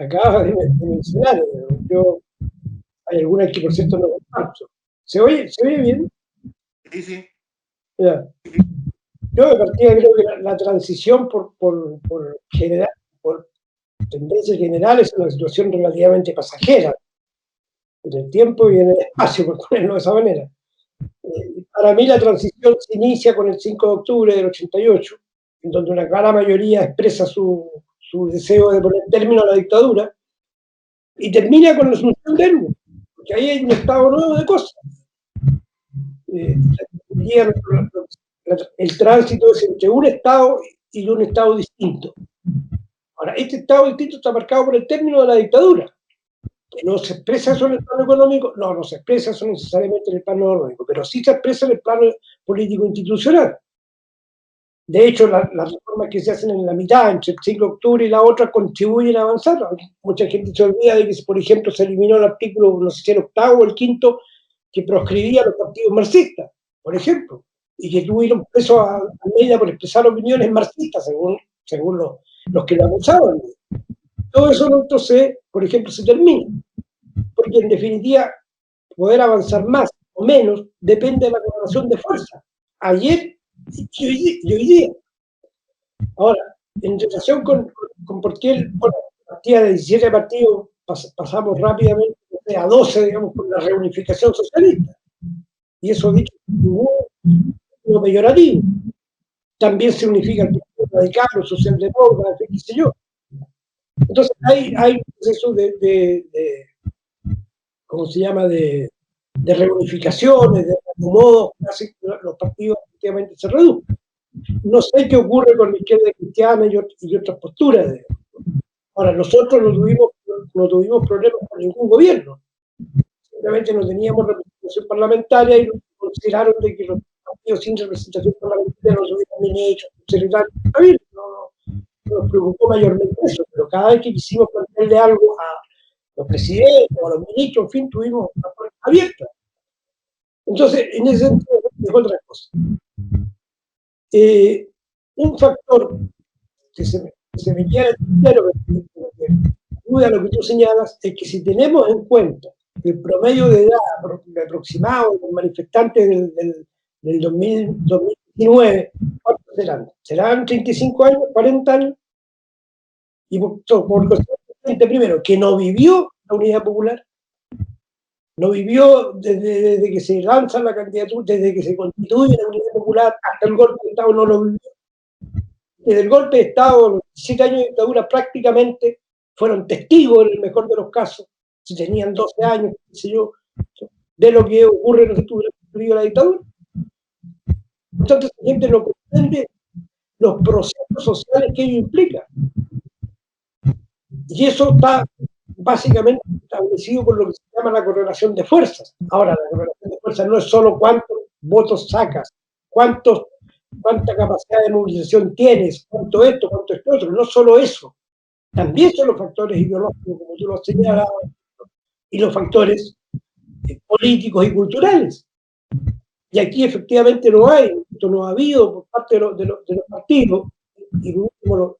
[SPEAKER 2] acabas de mencionar. Hay algunas que, por cierto, no comparto. ¿Se oye bien?
[SPEAKER 1] Sí, sí.
[SPEAKER 2] Ya. Yo de partida creo que la transición por tendencias generales es una situación relativamente pasajera en el tiempo y en el espacio, por ponerlo de esa manera. Para mí la transición se inicia con el 5 de octubre del 88, en donde una clara mayoría expresa su deseo de poner término a la dictadura, y termina con la asunción de Elmo, porque ahí hay un estado nuevo de cosas. El tránsito es entre un estado y un estado distinto. Ahora, este estado distinto está marcado por el término de la dictadura, que no se expresa eso en el plano económico, no se expresa eso necesariamente en el plano económico, pero sí se expresa en el plano político-institucional. De hecho, las reformas que se hacen en la mitad, entre el 5 de octubre y la otra, contribuyen a avanzar. Mucha gente se olvida de que, por ejemplo, se eliminó el artículo, no sé si el octavo o el quinto, que proscribía a los partidos marxistas, por ejemplo, y que tuvieron preso a Almeida por expresar opiniones marxistas, según los que lo acusaban. Todo eso entonces, por ejemplo, se termina. Porque, en definitiva, poder avanzar más o menos depende de la correlación de fuerza. Ayer y hoy día. Ahora, en relación con por qué partida de 17 partidos pasamos rápidamente a 12, digamos, por la reunificación socialista. Y eso dicho, ningún peyorativo. También se unifica el Partido Radical, el Socialdemócrata, qué sé yo. Entonces hay un proceso ¿cómo se llama?, de reunificaciones, de modo que hace que los partidos efectivamente se reduzcan. No sé qué ocurre con la izquierda cristiana y otras posturas. Ahora, nosotros no tuvimos problemas con ningún gobierno. Simplemente no teníamos representación parlamentaria y consideraron de que los partidos sin representación parlamentaria no se hubieran bien hecho. No nos preocupó mayormente eso, pero cada vez que quisimos plantearle algo a los presidentes o a los ministros, en fin, tuvimos una puerta abierta. Entonces, en ese sentido, es otra cosa. Un factor que se me quiere entero, que ayuda a lo que tú señalas, es que si tenemos en cuenta el promedio de edad aproximado de los manifestantes del 2019, ¿cuántos serán? ¿Serán 35 años, 40 años? Y por consiguiente, primero, que no vivió la Unidad Popular, no vivió desde que se lanza la candidatura, desde que se constituye la Unidad Popular hasta el golpe de Estado, no lo vivió. Desde el golpe de Estado, los 17 años de dictadura prácticamente fueron testigos, en el mejor de los casos, si tenían 12 años, qué sé yo, de lo que ocurre en los estudios de la dictadura. Entonces la gente no comprende los procesos sociales que ello implica. Y eso está básicamente establecido por lo que se llama la correlación de fuerzas. Ahora, la correlación de fuerzas no es solo cuántos votos sacas, cuánta capacidad de movilización tienes, cuánto esto otro, no solo eso. También son los factores ideológicos, como tú lo has señalado, y los factores políticos y culturales. Y aquí efectivamente no hay esto no ha habido por parte de los partidos, y por último,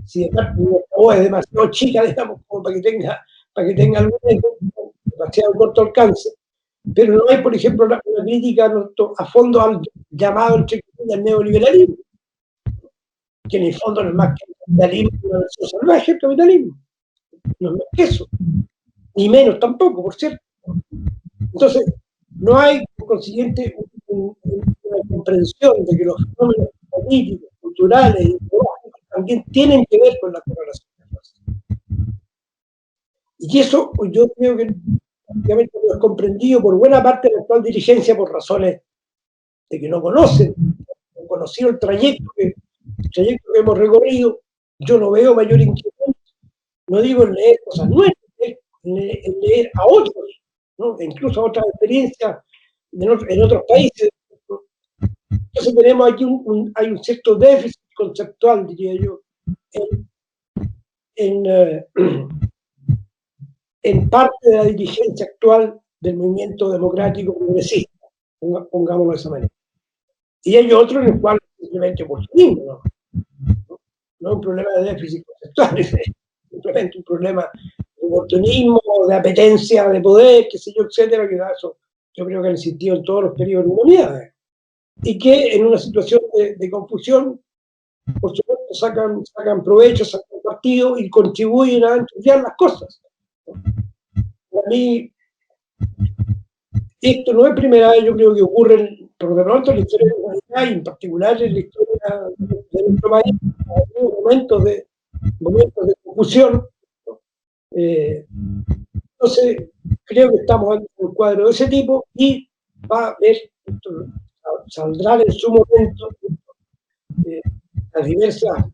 [SPEAKER 2] si de parte de la es demasiado chica, digamos, como para que tenga algún demasiado corto alcance, pero no hay, por ejemplo, una crítica a fondo al llamado, entre comillas, neoliberalismo, que en el fondo no es más que el capitalismo, una versión salvaje del capitalismo, no es más que eso, ni menos tampoco, por cierto. Entonces, no hay, por consiguiente, una comprensión de que los fenómenos políticos, culturales y ecológicos también tienen que ver con la correlación de fuerzas. Y eso yo creo que obviamente lo es comprendido por buena parte de la actual dirigencia por razones de que no conocen, no han conocido el trayecto que hemos recorrido. Yo no veo mayor inquietud, no digo en leer cosas nuevas, en leer a otros, ¿no? Incluso a otras experiencias en otros países. Entonces tenemos aquí hay un cierto déficit conceptual, diría yo, en parte de la dirigencia actual del movimiento democrático progresista, pongámoslo de esa manera. Y hay otro en el cual simplemente oportunismo, ¿no? No es un problema de déficit conceptual, es simplemente un problema de oportunismo, de apetencia de poder, qué sé yo, etcétera, que eso yo creo que ha existido en todos los periodos de la humanidad. Y que en una situación de confusión, por supuesto, sacan provecho, sacan partido y contribuyen a enturbiar las cosas. Para mí, esto no es primera vez, yo creo que ocurre, por de pronto, en la historia de la humanidad y en particular en la historia de nuestro país, hay momentos de confusión. Entonces, creo que estamos en un cuadro de ese tipo y va a haber, saldrán en su momento las diversas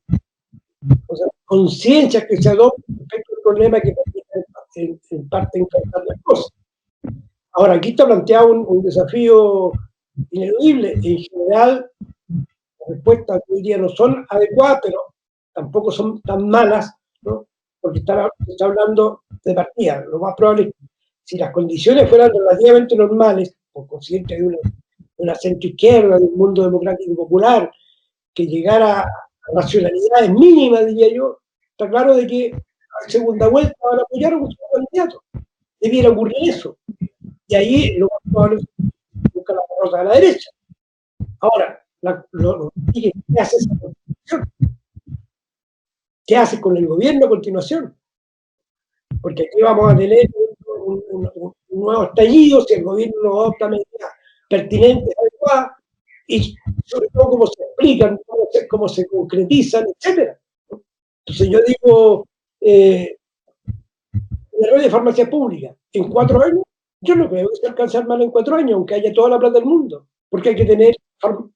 [SPEAKER 2] conciencias que se adoptan respecto al problema que en parte encantar las cosas. Ahora, aquí está planteado un desafío ineludible. En general, las respuestas hoy día no son adecuadas, pero tampoco son tan malas, ¿no? Porque está hablando de partida. Lo más probable es que si las condiciones fueran relativamente normales, por consciente de una centroizquierda, de un mundo democrático y popular, que llegara a racionalidades mínimas, diría yo, está claro de que a segunda vuelta van a apoyar a un solo candidato. Debiera ocurrir eso. Y ahí lo más probable es que busca la derrota de la derecha. Ahora, ¿qué hace esa constitución? ¿Qué hace con el gobierno a continuación? Porque aquí vamos a tener un nuevo estallido si el gobierno no adopta medidas pertinentes, adecuadas, y sobre todo cómo se explican, cómo se concretizan, etc. Entonces yo digo, el error de farmacia pública, en 4 años, yo no creo que se alcance a armar en 4 años, aunque haya toda la plata del mundo, porque hay que tener, ¿cómo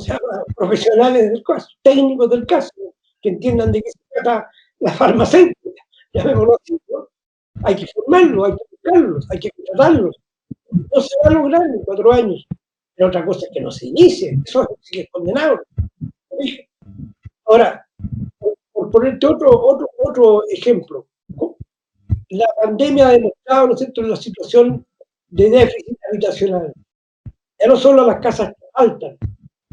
[SPEAKER 2] se llama?, profesionales del caso, técnicos del caso, que entiendan de qué se trata la farmacéutica, llamémoslo así, ¿no? Hay que formarlos, hay que buscarlos, hay que contratarlos. No se va a lograr en 4 años. Pero otra cosa es que no se inicie, eso sí es condenado. Ahora, por ponerte otro ejemplo, la pandemia ha demostrado, ¿no es cierto?, la situación de déficit habitacional. Ya no solo las casas que faltan,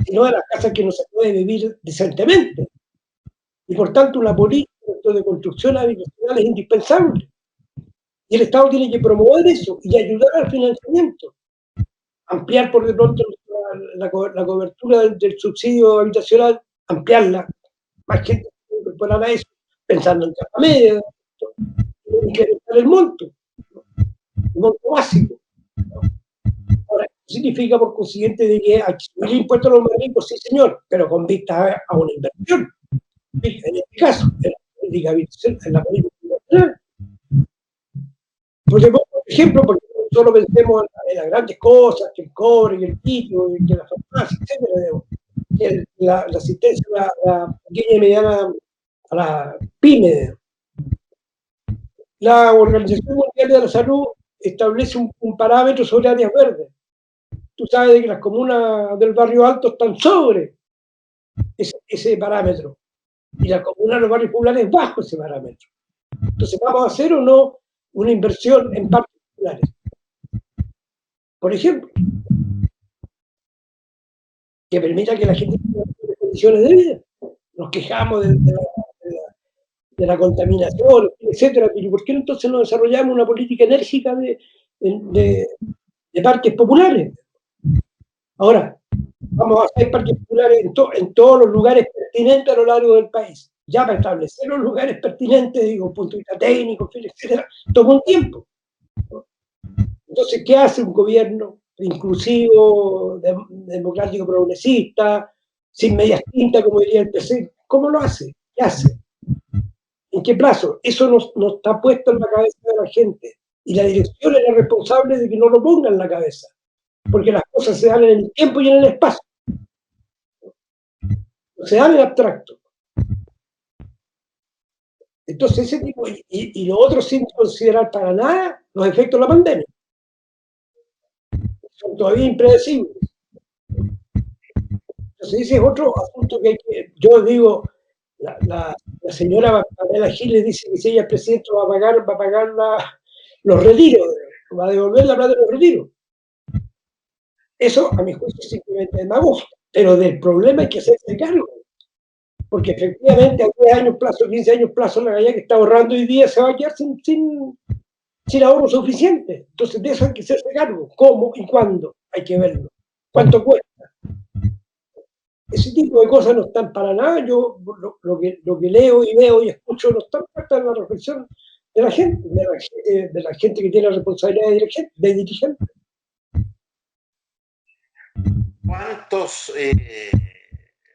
[SPEAKER 2] sino de las casas que no se puede vivir decentemente. Y por tanto, una política de construcción habitacional es indispensable. Y el Estado tiene que promover eso y ayudar al financiamiento. Ampliar por de pronto la cobertura del subsidio habitacional, ampliarla, más gente se incorporará a eso, pensando en capa media, incrementar el monto básico. Ahora, significa por consiguiente de que hay que subir el impuesto a los más ricos, sí señor, pero con vista a una inversión. En este caso, en la política internacional. Por ejemplo, porque solo pensemos en las grandes cosas, que el cobre, que el litio, que la farmacia, etcétera, que la asistencia a la pequeña y mediana, a la pyme. La Organización Mundial de la Salud establece un parámetro sobre áreas verdes. Tú sabes de que las comunas del barrio alto están sobre ese parámetro, y las comunas de los barrios populares bajo ese parámetro. Entonces, ¿vamos a hacer o no una inversión en parques populares? Por ejemplo, que permita que la gente tenga mejores condiciones de vida. Nos quejamos de la contaminación, etcétera, pero ¿por qué entonces no desarrollamos una política enérgica de parques populares? Ahora, vamos a hacer parques populares en todos los lugares pertinentes a lo largo del país. Ya para establecer los lugares pertinentes, digo, punto de vista técnico, etcétera, toma un tiempo. Entonces, ¿qué hace un gobierno inclusivo, democrático, progresista, sin medias tintas, como diría el PC? ¿Cómo lo hace? ¿Qué hace? ¿En qué plazo? Eso no está puesto en la cabeza de la gente. Y la dirección es la responsable de que no lo ponga en la cabeza. Porque las cosas se dan en el tiempo y en el espacio. No se dan en abstracto. Entonces, ese tipo, y lo otro sin considerar para nada los efectos de la pandemia. Son todavía impredecibles. Entonces, ese es otro asunto que hay que, yo digo, la señora Pamela Giles dice que si ella es presidente va a pagar los retiros, va a devolver la plata de los retiros. Eso, a mi juicio, es simplemente demagogia, pero del problema hay que hacerse cargo. Porque efectivamente a 10 años plazo, 15 años plazo, la galla que está ahorrando hoy día se va a quedar sin ahorro suficiente. Entonces de eso hay que hacerse cargo. ¿Cómo y cuándo? Hay que verlo. ¿Cuánto cuesta? Ese tipo de cosas no están para nada. Yo lo que leo y veo y escucho no están puestas en la reflexión de la gente, de la gente que tiene la responsabilidad de dirigente.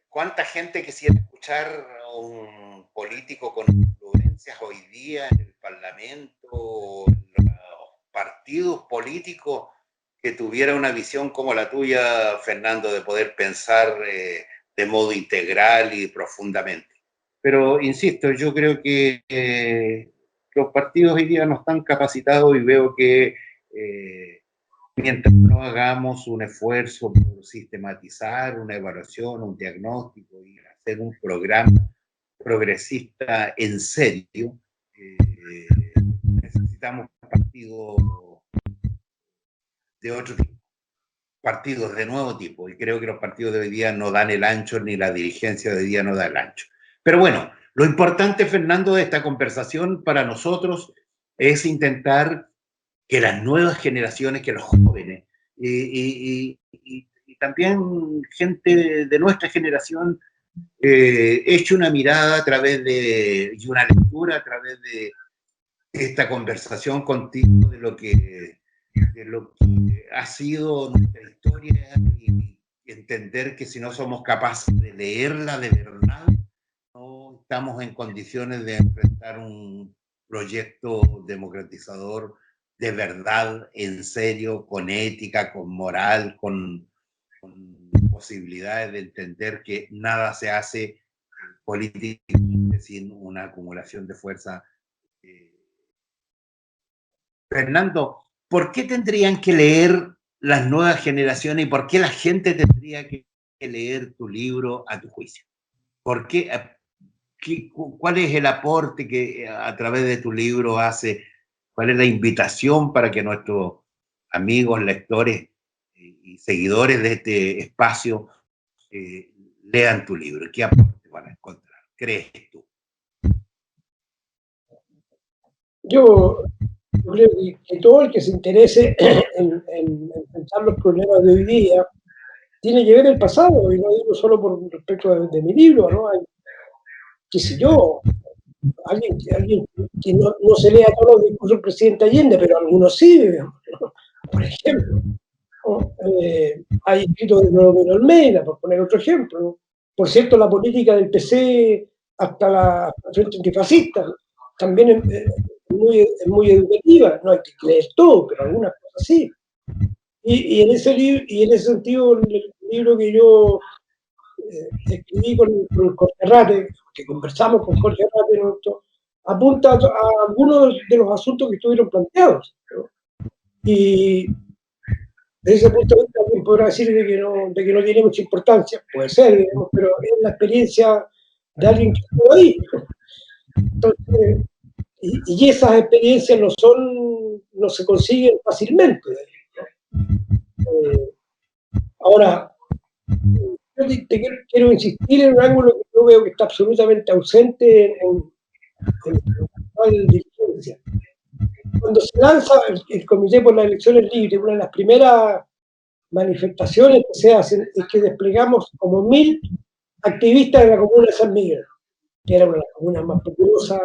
[SPEAKER 1] ¿Cuánta gente quisiera escuchar a un político con influencias hoy día en el Parlamento, en los partidos políticos, que tuviera una visión como la tuya, Fernando, de poder pensar de modo integral y profundamente? Pero, insisto, yo creo que los partidos hoy día no están capacitados y veo que mientras no hagamos un esfuerzo por sistematizar una evaluación, un diagnóstico y hacer un programa progresista en serio, necesitamos partidos de otro tipo, partidos de nuevo tipo, y creo que los partidos de hoy día no dan el ancho, ni la dirigencia de hoy día no da el ancho. Pero bueno, lo importante, Fernando, de esta conversación para nosotros es intentar que las nuevas generaciones, que los jóvenes y también gente de nuestra generación eche una mirada a través y una lectura a través de esta conversación contigo de lo que ha sido nuestra historia y entender que si no somos capaces de leerla de verdad, no estamos en condiciones de enfrentar un proyecto democratizador de verdad, en serio, con ética, con moral, con posibilidades de entender que nada se hace políticamente sin una acumulación de fuerza. Fernando, ¿por qué tendrían que leer las nuevas generaciones y por qué la gente tendría que leer tu libro a tu juicio? ¿Por qué? ¿Cuál es el aporte que a través de tu libro hace? ¿Cuál es la invitación para que nuestros amigos, lectores y seguidores de este espacio lean tu libro? ¿Qué aporte van a encontrar? ¿Crees tú?
[SPEAKER 2] Yo creo que todo el que se interese en enfrentar los problemas de hoy día tiene que ver el pasado, y no digo solo por respecto de mi libro, ¿no? Hay, qué sé yo, alguien que no se lea todos los discursos del presidente Allende, pero algunos sí, ¿no? Por ejemplo, ¿no? Hay escritos de Nuevo Almeida, por poner otro ejemplo, ¿no? Por cierto, la política del PC hasta la frente antifascista también es muy educativa, no hay que leer todo, pero algunas cosas sí. Y en ese sentido, el libro que yo escribí con Jorge Herrate, que conversamos con Jorge Herrate, ¿no? Apunta a algunos de los asuntos que estuvieron planteados, ¿no? Y desde ese punto de vista alguien podrá decir de que no tiene mucha importancia, puede ser, digamos, pero es la experiencia de alguien que estuvo ahí. Entonces, y esas experiencias no se consiguen fácilmente, ¿no? Ahora, quiero insistir en un ángulo que yo veo que está absolutamente ausente en la actual dirigencia. Cuando se lanza el Comité por las Elecciones Libres, una de las primeras manifestaciones que se hacen es que desplegamos como 1000 activistas en la comuna de San Miguel, que era una de las comunas más populosas,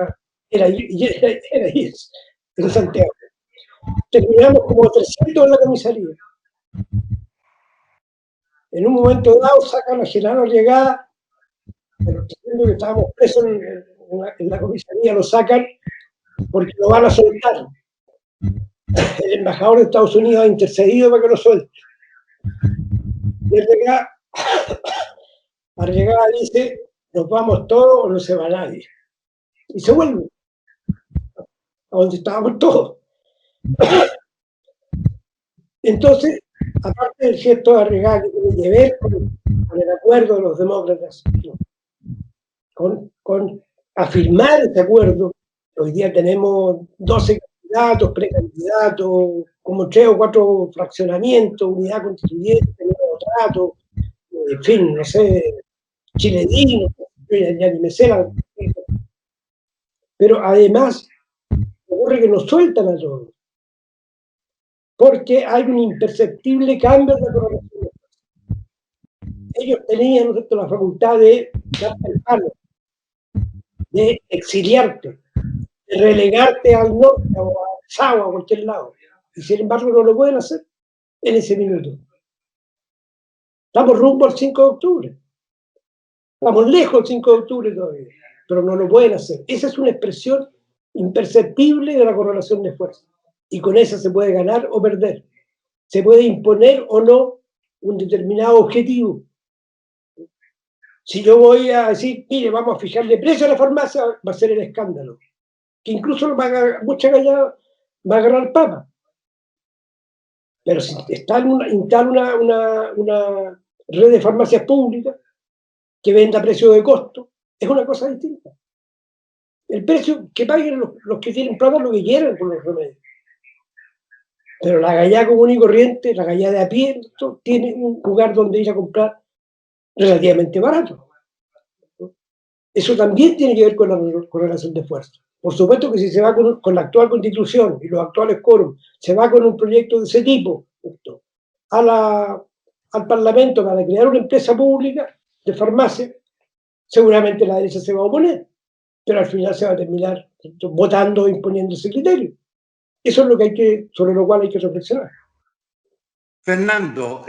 [SPEAKER 2] era y es, en Santiago. Terminamos como 300 en la comisaría. En un momento dado sacan a Gerardo Arriagada, de los 300 que estábamos presos en la comisaría, lo sacan porque lo van a soltar. El embajador de Estados Unidos ha intercedido para que lo suelte. Y Arriagada dice, nos vamos todos o no se va nadie. Y se vuelve a donde estábamos todos. Entonces, aparte del gesto de Arriagada que tiene que ver con el acuerdo de los demócratas, con afirmar ese acuerdo, hoy día tenemos 12 candidatos, precandidatos, como 3 o 4 fraccionamientos, unidad constituyente, nuevo trato, en fin, no sé, chiledino, ya ni me sé la... Pero además, ocurre que nos sueltan a todos, porque hay un imperceptible cambio de la correlación. Ellos tenían, ¿no es cierto?, la facultad de darte el palo, de exiliarte, de relegarte al norte o al Sao, a cualquier lado. Y sin embargo no lo pueden hacer en ese minuto. Estamos rumbo al 5 de octubre. Estamos lejos del 5 de octubre todavía, pero no lo pueden hacer. Esa es una expresión imperceptible de la correlación de fuerzas. Y con esa se puede ganar o perder. Se puede imponer o no un determinado objetivo. Si yo voy a decir, mire, vamos a fijarle precio a la farmacia, va a ser el escándalo. Que incluso mucha gallada va a agarrar el Papa. Pero si instala una red de farmacias públicas que venda a precio de costo, es una cosa distinta. El precio que paguen los que tienen plata lo que quieran con los remedios. Pero la gallada común y corriente, la gallada de a pie, tiene un lugar donde ir a comprar relativamente barato. Eso también tiene que ver con la correlación de fuerzas. Por supuesto que si se va con la actual constitución y los actuales quórum, se va con un proyecto de ese tipo al Parlamento para crear una empresa pública de farmacia, seguramente la derecha se va a oponer, pero al final se va a terminar votando e imponiendo ese criterio. Eso es lo que sobre lo cual hay que reflexionar.
[SPEAKER 1] Fernando,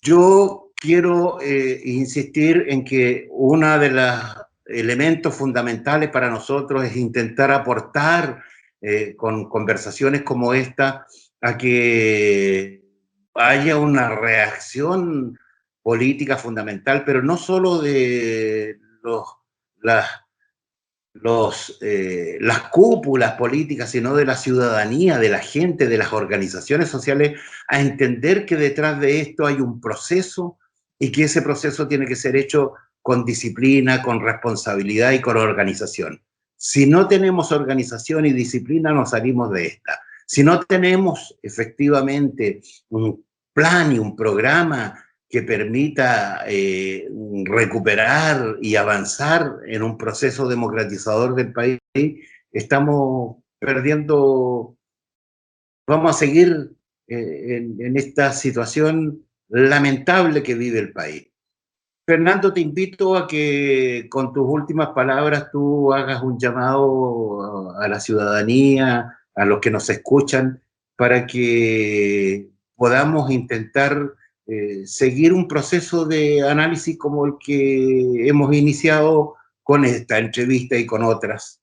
[SPEAKER 1] yo quiero insistir en que uno de los elementos fundamentales para nosotros es intentar aportar con conversaciones como esta a que haya una reacción política fundamental, pero no solo de las cúpulas políticas, sino de la ciudadanía, de la gente, de las organizaciones sociales, a entender que detrás de esto hay un proceso y que ese proceso tiene que ser hecho con disciplina, con responsabilidad y con organización. Si no tenemos organización y disciplina, no salimos de esta. Si no tenemos efectivamente un plan y un programa que permita recuperar y avanzar en un proceso democratizador del país, estamos perdiendo, vamos a seguir en esta situación lamentable que vive el país. Fernando, te invito a que con tus últimas palabras tú hagas un llamado a la ciudadanía, a los que nos escuchan, para que podamos intentar seguir un proceso de análisis como el que hemos iniciado con esta entrevista y con otras.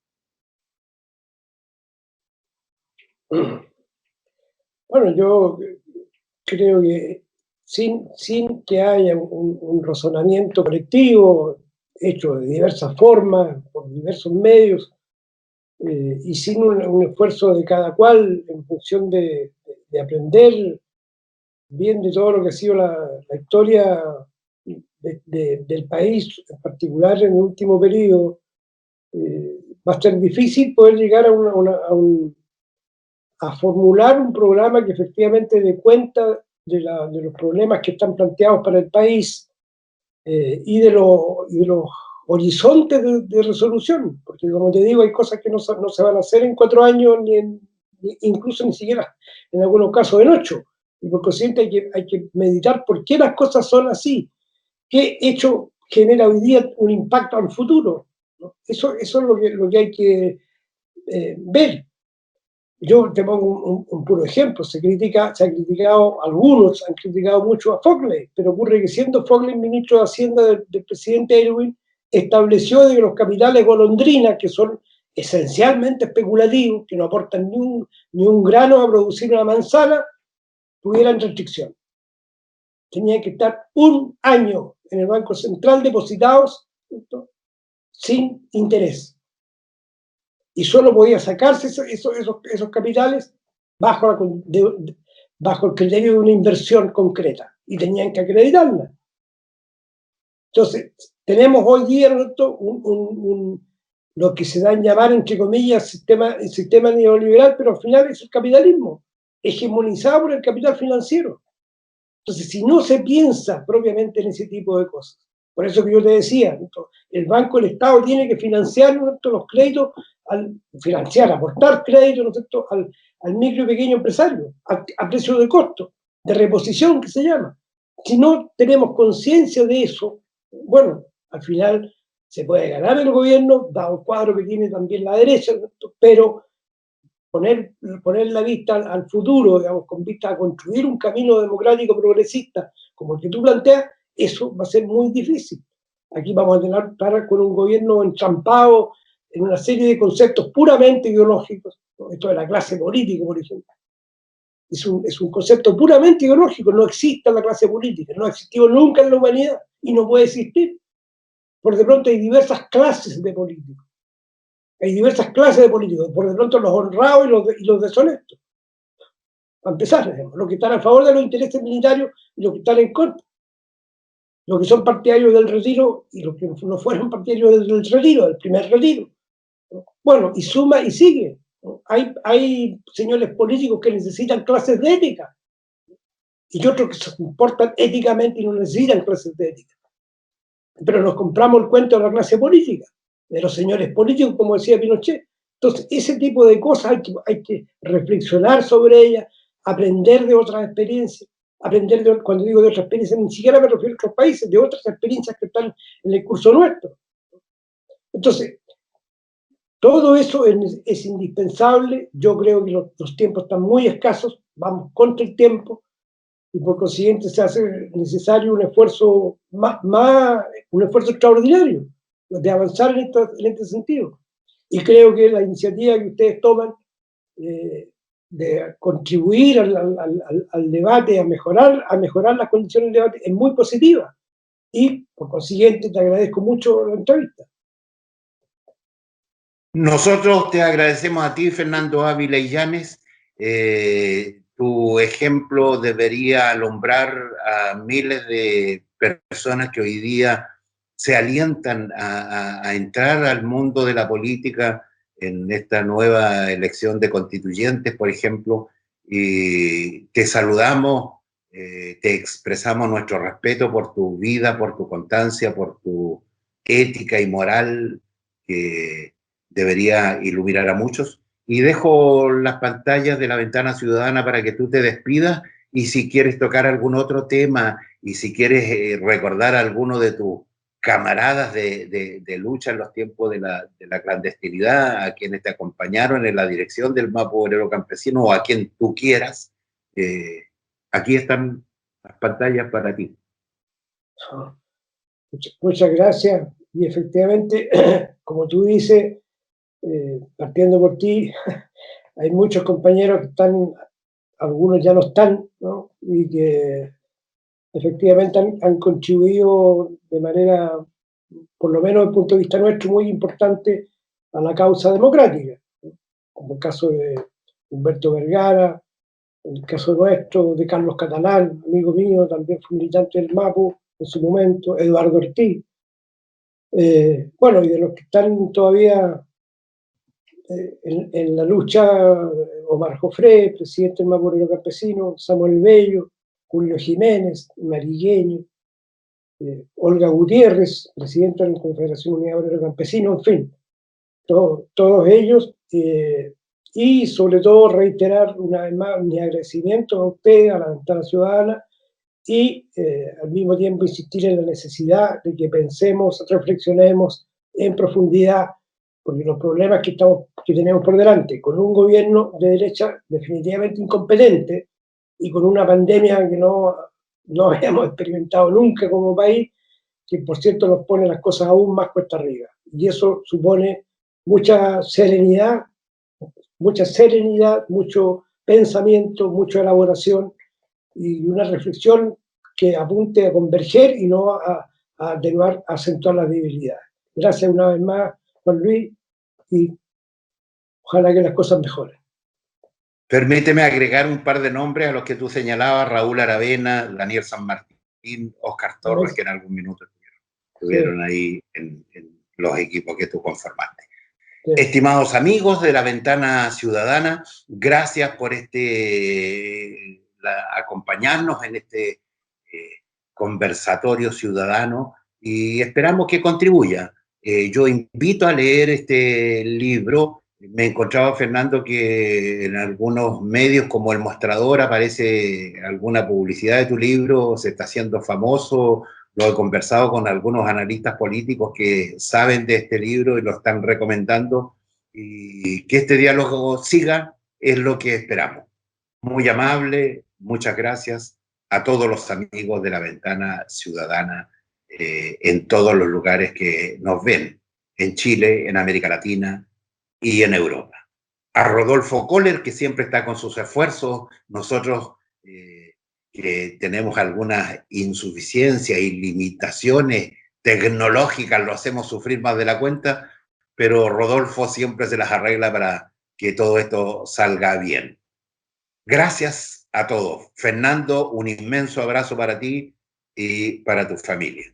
[SPEAKER 2] Bueno, yo creo que sin que haya un razonamiento colectivo hecho de diversas formas, por diversos medios, y sin un esfuerzo de cada cual en función de aprender bien de todo lo que ha sido la historia del país, en particular en el último periodo, va a ser difícil poder llegar a formular un programa que efectivamente dé cuenta de los problemas que están planteados para el país y de los horizontes de resolución, porque como te digo, hay cosas que no se van a hacer en 4 años, incluso ni siquiera en algunos casos en 8, y por consiguiente hay que meditar por qué las cosas son así, qué hecho genera hoy día un impacto al futuro, ¿no? Eso es lo que hay que ver. Yo te pongo un puro ejemplo, se ha criticado, algunos han criticado mucho a Fogler, pero ocurre que siendo Fogler ministro de Hacienda del presidente Aylwin, estableció de que los capitales golondrinas, que son esencialmente especulativos, que no aportan ni un grano a producir una manzana, tuvieran restricción. Tenían que estar 1 año en el Banco Central depositados, ¿no?, sin interés. Y solo podía sacarse esos capitales bajo, bajo el criterio de una inversión concreta, y tenían que acreditarla. Entonces, tenemos hoy día, ¿no?, lo que se da en llamar, entre comillas, sistema neoliberal, pero al final es el capitalismo, hegemonizado por el capital financiero. Entonces, si no se piensa propiamente en ese tipo de cosas, por eso que yo te decía, ¿no?, el Banco del Estado tiene que financiar, ¿no?, los créditos, aportar créditos, ¿no?, al micro y pequeño empresario, a precio de costo, de reposición que se llama. Si no tenemos conciencia de eso, bueno, al final se puede ganar el gobierno, dado el cuadro que tiene también la derecha, ¿no?, pero poner la vista al futuro, digamos, con vista a construir un camino democrático progresista como el que tú planteas, eso va a ser muy difícil. Aquí vamos a tener con un gobierno entrampado en una serie de conceptos puramente ideológicos, ¿no? Esto de la clase política, por ejemplo. Es un concepto puramente ideológico, no existe la clase política, no ha existido nunca en la humanidad y no puede existir. Por de pronto hay diversas clases de políticos. Hay diversas clases de políticos, por de pronto los honrados y los deshonestos. Para empezar, digamos, los que están a favor de los intereses militares y los que están en contra. Los que son partidarios del retiro y los que no fueron partidarios del retiro, del primer retiro. Bueno, y suma y sigue. Hay señores políticos que necesitan clases de ética y otros que se comportan éticamente y no necesitan clases de ética. Pero nos compramos el cuento de la clase política, de los señores políticos, como decía Pinochet. Entonces, ese tipo de cosas hay que reflexionar sobre ellas, aprender de otras experiencias, cuando digo de otras experiencias, ni siquiera me refiero a otros países, de otras experiencias que están en el curso nuestro. Entonces, todo eso es indispensable. Yo creo que los tiempos están muy escasos, vamos contra el tiempo, y por consiguiente se hace necesario un esfuerzo un esfuerzo extraordinario de avanzar en este sentido. Y creo que la iniciativa que ustedes toman de contribuir al debate, a mejorar las condiciones del debate, es muy positiva. Y por consiguiente te agradezco mucho la entrevista.
[SPEAKER 1] Nosotros te agradecemos a ti, Fernando Ávila Illanes. Tu ejemplo debería alumbrar a miles de personas que hoy día se alientan a entrar al mundo de la política en esta nueva elección de constituyentes, por ejemplo. Y te saludamos, te expresamos nuestro respeto por tu vida, por tu constancia, por tu ética y moral que debería iluminar a muchos. Y dejo las pantallas de la Ventana Ciudadana para que tú te despidas, y si quieres tocar algún otro tema y si quieres recordar a alguno de tus camaradas de lucha en los tiempos de la clandestinidad, a quienes te acompañaron en la dirección del Mapo Obrero Campesino, o a quien tú quieras, aquí están las pantallas para ti.
[SPEAKER 2] Muchas gracias. Y efectivamente, como tú dices, partiendo por ti, hay muchos compañeros que están, algunos ya no están, ¿no? Y que efectivamente han contribuido de manera, por lo menos desde el punto de vista nuestro, muy importante a la causa democrática, ¿no? Como el caso de Humberto Vergara, el caso nuestro de Carlos Catalán, amigo mío, también fue militante del MAPU en su momento, Eduardo Ortiz. Bueno, y de los que están todavía en la lucha, Omar Jofré, presidente del Mapo Obrero Campesino, Samuel Bello, Julio Jiménez, Marigueño, Olga Gutiérrez, presidenta de la Confederación Unida Obrera Campesina, en fin, todos ellos, y sobre todo reiterar una vez más mi agradecimiento a usted, a la Ventana Ciudadana, y al mismo tiempo insistir en la necesidad de que pensemos, reflexionemos en profundidad, porque los problemas que tenemos por delante, con un gobierno de derecha definitivamente incompetente y con una pandemia que no habíamos experimentado nunca como país, que por cierto nos pone las cosas aún más cuesta arriba. Y eso supone mucha serenidad, mucho pensamiento, mucha elaboración y una reflexión que apunte a converger y no a atenuar, a acentuar las debilidades. Gracias una vez más, Juan Luis, y ojalá que las cosas mejoren.
[SPEAKER 1] Permíteme agregar un par de nombres a los que tú señalabas: Raúl Aravena, Daniel San Martín, Oscar Torres, que en algún minuto estuvieron ahí en los equipos que tú conformaste. Sí. Estimados amigos de la Ventana Ciudadana, gracias por acompañarnos en este conversatorio ciudadano y esperamos que contribuya. Yo invito a leer este libro. Me encontraba, Fernando, que en algunos medios como El Mostrador aparece alguna publicidad de tu libro, se está haciendo famoso. Lo he conversado con algunos analistas políticos que saben de este libro y lo están recomendando, y que este diálogo siga es lo que esperamos. Muy amable, muchas gracias a todos los amigos de la Ventana Ciudadana en todos los lugares que nos ven, en Chile, en América Latina y en Europa. A Rodolfo Kohler, que siempre está con sus esfuerzos. Nosotros que tenemos algunas insuficiencias y limitaciones tecnológicas, lo hacemos sufrir más de la cuenta, pero Rodolfo siempre se las arregla para que todo esto salga bien. Gracias a todos. Fernando, un inmenso abrazo para ti y para tu familia.